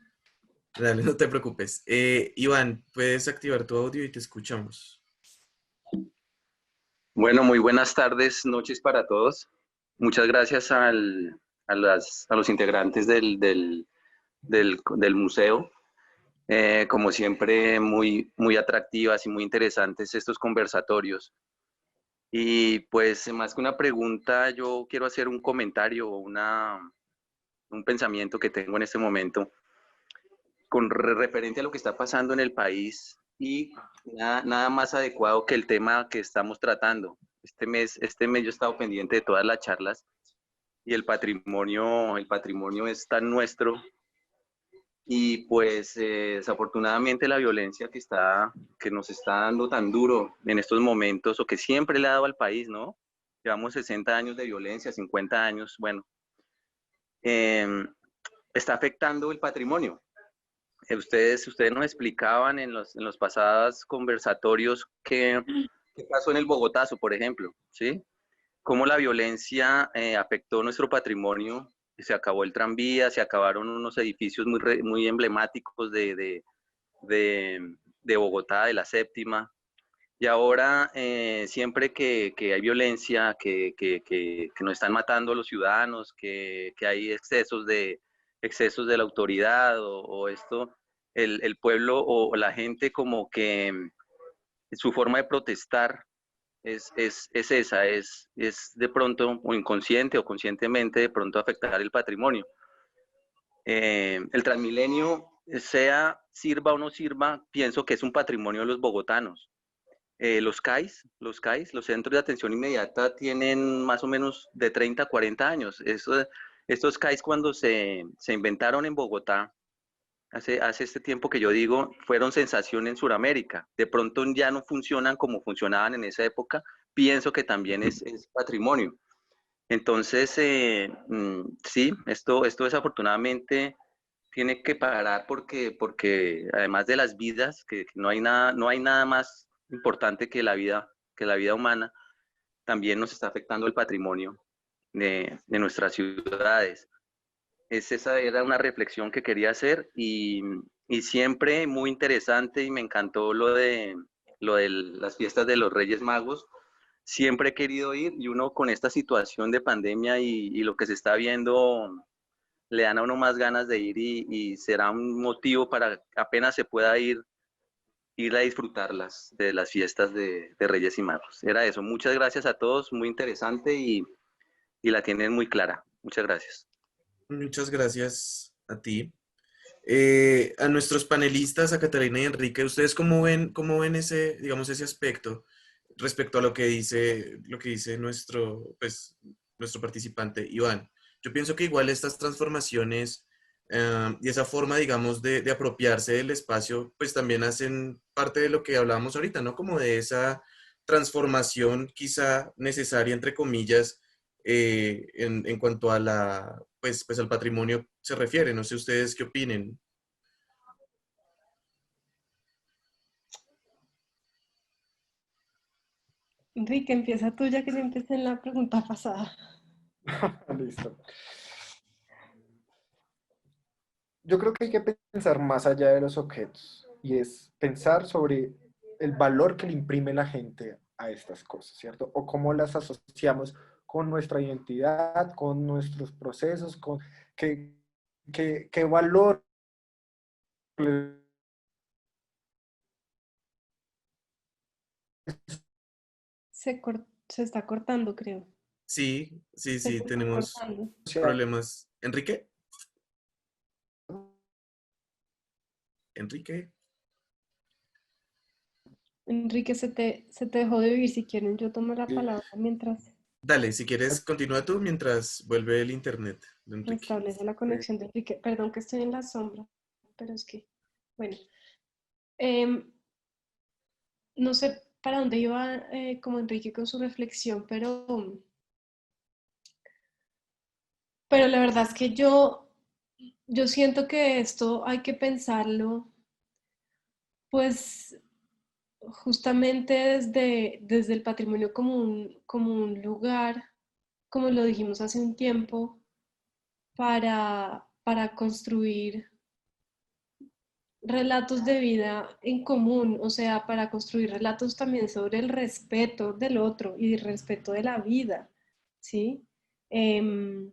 Dale, no te preocupes. Iván, puedes activar tu audio y te escuchamos. Bueno, muy buenas tardes, noches para todos. Muchas gracias a los integrantes del museo. Como siempre, muy atractivas y muy interesantes estos conversatorios. Y pues, más que una pregunta, yo quiero hacer un comentario o un pensamiento que tengo en este momento referente a lo que está pasando en el país y nada más adecuado que el tema que estamos tratando. Este mes yo he estado pendiente de todas las charlas y el patrimonio es tan nuestro y pues desafortunadamente la violencia que nos está dando tan duro en estos momentos o que siempre le ha dado al país, ¿no? Llevamos 60 años de violencia, 50 años, bueno, eh, está afectando el patrimonio. Ustedes nos explicaban en los pasados conversatorios qué pasó en el Bogotazo, por ejemplo, ¿sí? Cómo la violencia afectó nuestro patrimonio, se acabó el tranvía, se acabaron unos edificios muy emblemáticos de Bogotá, de la séptima, y ahora siempre que hay violencia, que nos están matando a los ciudadanos, que hay excesos de la autoridad o esto, el pueblo o la gente como que su forma de protestar es esa, es de pronto o inconsciente o conscientemente de pronto afectar el patrimonio. El Transmilenio, sirva o no sirva, pienso que es un patrimonio de los bogotanos. Los centros de atención inmediata, tienen más o menos de 30 a 40 años. Estos CAIS cuando se inventaron en Bogotá, hace este tiempo que yo digo, fueron sensación en Sudamérica. De pronto ya no funcionan como funcionaban en esa época. Pienso que también es patrimonio. Entonces, sí, esto desafortunadamente tiene que parar porque además de las vidas, que no hay nada más importante que la vida humana, también nos está afectando el patrimonio de nuestras ciudades. Esa era una reflexión que quería hacer y siempre muy interesante y me encantó lo de las fiestas de los Reyes Magos. Siempre he querido ir y uno con esta situación de pandemia y lo que se está viendo le dan a uno más ganas de ir y será un motivo para apenas se pueda ir a disfrutarlas de las fiestas de Reyes y Magos. Era eso. Muchas gracias a todos, muy interesante y la tienen muy clara. Muchas gracias. Muchas gracias a ti. A nuestros panelistas, a Catalina y Enrique, ¿ustedes cómo ven ese, digamos, ese aspecto respecto a lo que dice nuestro, pues, nuestro participante, Iván? Yo pienso que igual estas transformaciones y esa forma, digamos, de apropiarse del espacio, pues también hacen parte de lo que hablábamos ahorita, ¿no? Como de esa transformación quizá necesaria, entre comillas, en cuanto a la, pues al patrimonio se refiere. No sé ustedes qué opinen. Enrique, empieza tú ya que yo empecé en la pregunta pasada. Listo. Yo creo que hay que pensar más allá de los objetos y es pensar sobre el valor que le imprime la gente a estas cosas, ¿cierto? O cómo las asociamos con nuestra identidad, con nuestros procesos, con qué valor le- Se está cortando, creo. Sí, sí, Se sí, te está tenemos cortando. problemas. ¿Enrique? ¿Enrique? Enrique, se te dejó de oír. Si quieren, yo tomo la palabra mientras Dale, si quieres, continúa tú mientras vuelve el internet de Enrique. restablece la conexión de Enrique. Perdón que estoy en la sombra, pero es que, bueno, em, no sé para dónde iba como Enrique con su reflexión, pero Pero la verdad es que yo siento que esto hay que pensarlo, pues justamente desde el patrimonio como un lugar, como lo dijimos hace un tiempo, para construir relatos de vida en común, o sea, para construir relatos también sobre el respeto del otro y el respeto de la vida, ¿sí? Em,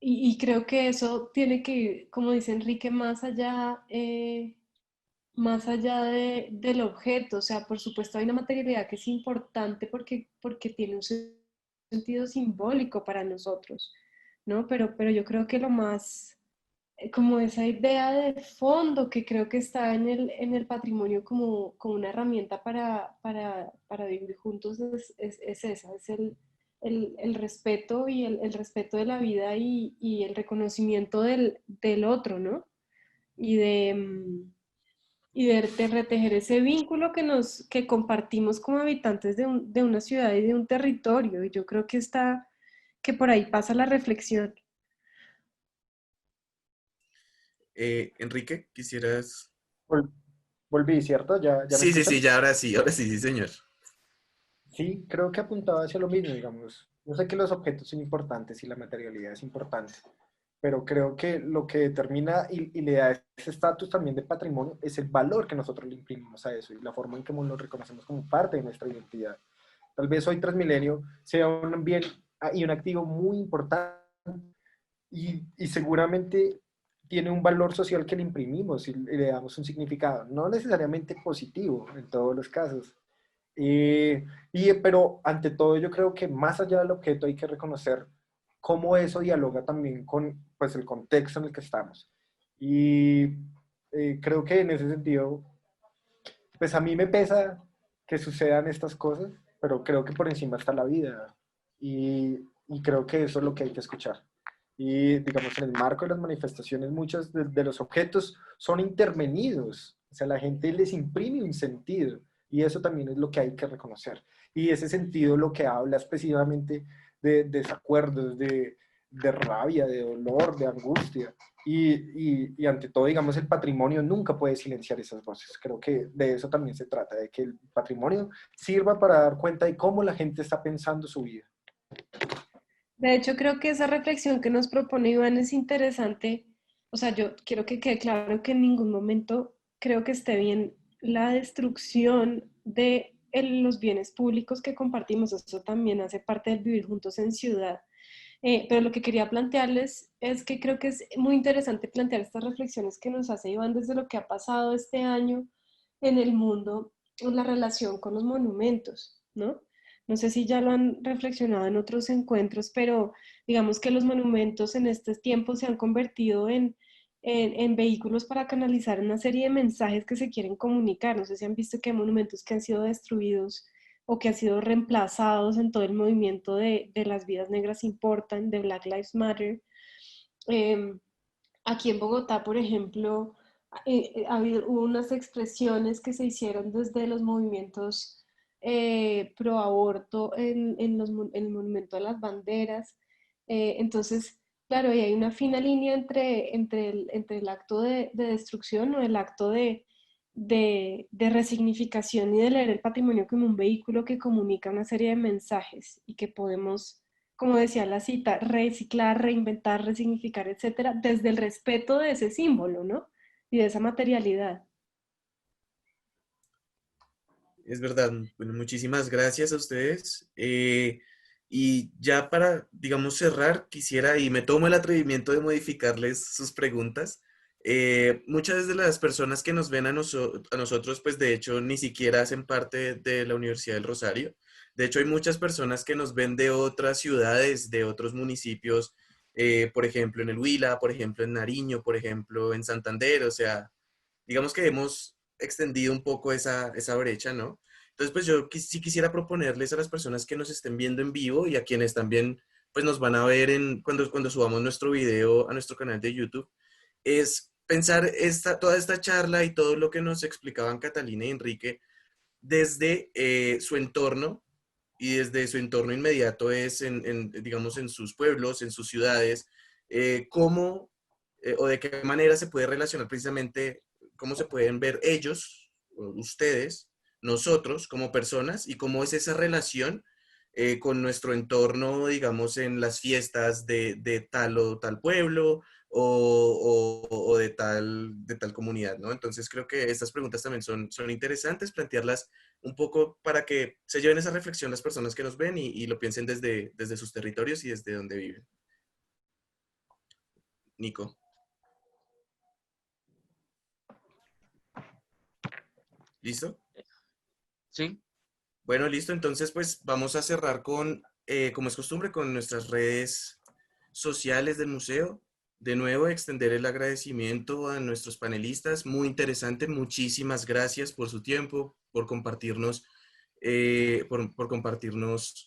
y creo que eso tiene que ir, como dice Enrique, más allá del objeto. O sea, por supuesto hay una materialidad que es importante porque tiene un sentido simbólico para nosotros, ¿no? Pero yo creo que lo más, como esa idea de fondo que creo que está en el patrimonio como una herramienta para vivir juntos es esa, es el respeto y el respeto de la vida y el reconocimiento del otro, ¿no? Y de retejer ese vínculo que compartimos como habitantes de una ciudad y de un territorio. Y yo creo que por ahí pasa la reflexión. Enrique, ¿quisieras? Vol- Volví, ¿cierto? ¿Ya me Sí, sí, sí, escuchan? ya ahora sí, sí, señor. Sí, creo que apuntaba hacia lo mismo, digamos. Yo sé que los objetos son importantes y la materialidad es importante, pero creo que lo que determina y le da ese estatus también de patrimonio es el valor que nosotros le imprimimos a eso y la forma en que lo reconocemos como parte de nuestra identidad. Tal vez hoy Transmilenio sea un bien y un activo muy importante y seguramente tiene un valor social que le imprimimos y le damos un significado, no necesariamente positivo en todos los casos. Pero ante todo yo creo que más allá del objeto hay que reconocer cómo eso dialoga también con pues, el contexto en el que estamos. Y creo que en ese sentido, pues a mí me pesa que sucedan estas cosas, pero creo que por encima está la vida. Y creo que eso es lo que hay que escuchar. Y digamos, en el marco de las manifestaciones, muchos de los objetos son intervenidos. O sea, la gente les imprime un sentido. Y eso también es lo que hay que reconocer. Y ese sentido lo que habla es precisamente de desacuerdos, de rabia, de dolor, de angustia. Y ante todo, digamos, el patrimonio nunca puede silenciar esas voces. Creo que de eso también se trata, de que el patrimonio sirva para dar cuenta de cómo la gente está pensando su vida. De hecho, creo que esa reflexión que nos propone Iván es interesante. O sea, yo quiero que quede claro que en ningún momento creo que esté bien la destrucción de los bienes públicos que compartimos. Eso también hace parte del vivir juntos en ciudad. Pero lo que quería plantearles es que creo que es muy interesante plantear estas reflexiones que nos hace Iván desde lo que ha pasado este año en el mundo, en la relación con los monumentos, ¿no? No sé si ya lo han reflexionado en otros encuentros, pero digamos que los monumentos en este tiempo se han convertido en vehículos para canalizar una serie de mensajes que se quieren comunicar. No sé si han visto que hay monumentos que han sido destruidos o que han sido reemplazados en todo el movimiento de las vidas negras importan, de Black Lives Matter. Eh, Aquí en Bogotá, por ejemplo, hubo unas expresiones que se hicieron desde los movimientos pro aborto en el Monumento a las Banderas. Entonces, claro, y hay una fina línea entre el acto de destrucción o el acto de resignificación y de leer el patrimonio como un vehículo que comunica una serie de mensajes y que podemos, como decía la cita, reciclar, reinventar, resignificar, etcétera, desde el respeto de ese símbolo, ¿no? Y de esa materialidad. Es verdad. Bueno, muchísimas gracias a ustedes. Y ya para, digamos, cerrar, quisiera, y me tomo el atrevimiento de modificarles sus preguntas. Muchas de las personas que nos ven a nosotros, pues de hecho, ni siquiera hacen parte de la Universidad del Rosario. De hecho, hay muchas personas que nos ven de otras ciudades, de otros municipios, por ejemplo, en el Huila, por ejemplo, en Nariño, por ejemplo, en Santander. O sea, digamos que hemos extendido un poco esa brecha, ¿no? Entonces, pues yo sí quisiera proponerles a las personas que nos estén viendo en vivo y a quienes también pues nos van a ver cuando subamos nuestro video a nuestro canal de YouTube, es pensar toda esta charla y todo lo que nos explicaban Catalina y Enrique desde su entorno y desde su entorno inmediato es digamos, en sus pueblos, en sus ciudades, cómo o de qué manera se puede relacionar precisamente, cómo se pueden ver ellos, ustedes, nosotros como personas y cómo es esa relación con nuestro entorno, digamos, en las fiestas de tal o tal pueblo o de tal comunidad, ¿no? Entonces creo que estas preguntas también son interesantes, plantearlas un poco para que se lleven esa reflexión las personas que nos ven y lo piensen desde sus territorios y desde donde viven. Nico. ¿Listo? ¿Sí? Bueno, listo. Entonces, pues vamos a cerrar con, como es costumbre, con nuestras redes sociales del museo. De nuevo, extender el agradecimiento a nuestros panelistas. Muy interesante. Muchísimas gracias por su tiempo, por compartirnos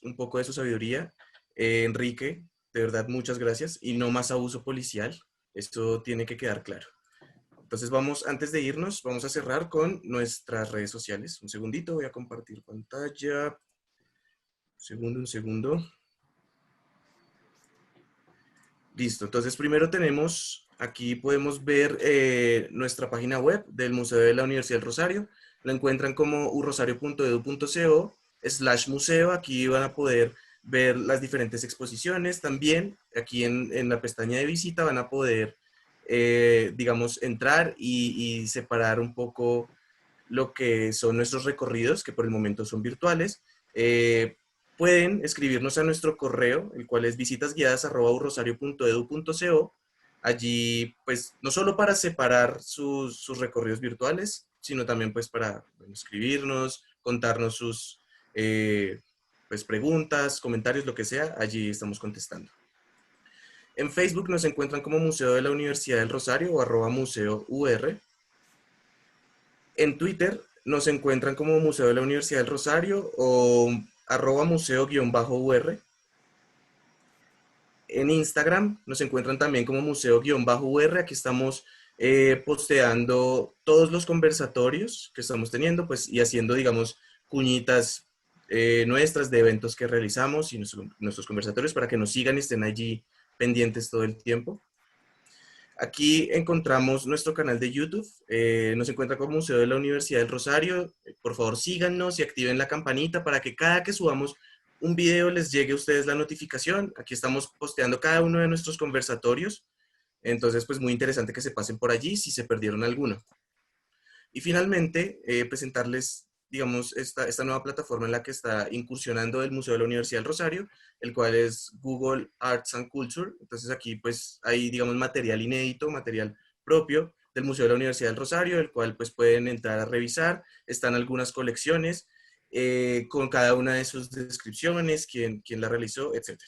un poco de su sabiduría. Enrique, de verdad, muchas gracias. Y no más abuso policial. Esto tiene que quedar claro. Entonces antes de irnos, vamos a cerrar con nuestras redes sociales. Un segundito, voy a compartir pantalla. Un segundo. Listo, entonces primero aquí podemos ver nuestra página web del Museo de la Universidad del Rosario. La encuentran como urrosario.edu.co/museo. Aquí van a poder ver las diferentes exposiciones. También aquí en la pestaña de visita van a poder, digamos, entrar y separar un poco lo que son nuestros recorridos, que por el momento son virtuales. Pueden escribirnos a nuestro correo, el cual es visitasguiadas@urrosario.edu.co. Allí, pues, no solo para separar sus recorridos virtuales, sino también, pues, para escribirnos, contarnos sus pues, preguntas, comentarios, lo que sea. Allí estamos contestando. En Facebook nos encuentran como Museo de la Universidad del Rosario o @museo_ur. En Twitter nos encuentran como Museo de la Universidad del Rosario o @museo_ur. En Instagram nos encuentran también como museo_ur. Aquí estamos posteando todos los conversatorios que estamos teniendo, pues, y haciendo, digamos, cuñitas nuestras de eventos que realizamos y nuestros conversatorios para que nos sigan y estén allí pendientes todo el tiempo. Aquí encontramos nuestro canal de YouTube. Nos encuentra como Museo de la Universidad del Rosario. Por favor, síganos y activen la campanita para que cada que subamos un video les llegue a ustedes la notificación. Aquí estamos posteando cada uno de nuestros conversatorios. Entonces, pues muy interesante que se pasen por allí si se perdieron alguno. Y finalmente, presentarles, digamos, esta nueva plataforma en la que está incursionando el Museo de la Universidad del Rosario, el cual es Google Arts and Culture. Entonces aquí pues hay, digamos, material inédito, material propio del Museo de la Universidad del Rosario, el cual pues pueden entrar a revisar. Están algunas colecciones con cada una de sus descripciones, quién la realizó, etc.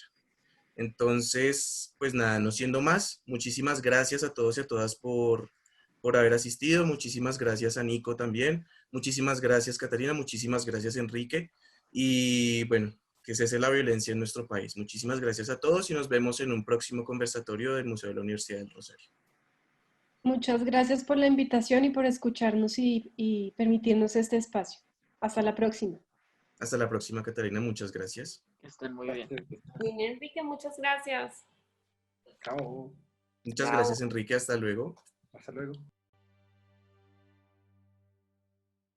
Entonces, pues nada, no siendo más, muchísimas gracias a todos y a todas por haber asistido. Muchísimas gracias a Nico también. Muchísimas gracias, Catarina. Muchísimas gracias, Enrique. Y bueno, que cese la violencia en nuestro país. Muchísimas gracias a todos y nos vemos en un próximo conversatorio del Museo de la Universidad del Rosario. Muchas gracias por la invitación y por escucharnos y permitirnos este espacio. Hasta la próxima. Hasta la próxima, Catarina. Muchas gracias. Que estén muy bien. Bien, Enrique, muchas gracias. Chao. Muchas Chao. gracias, Enrique. Hasta luego. Hasta luego.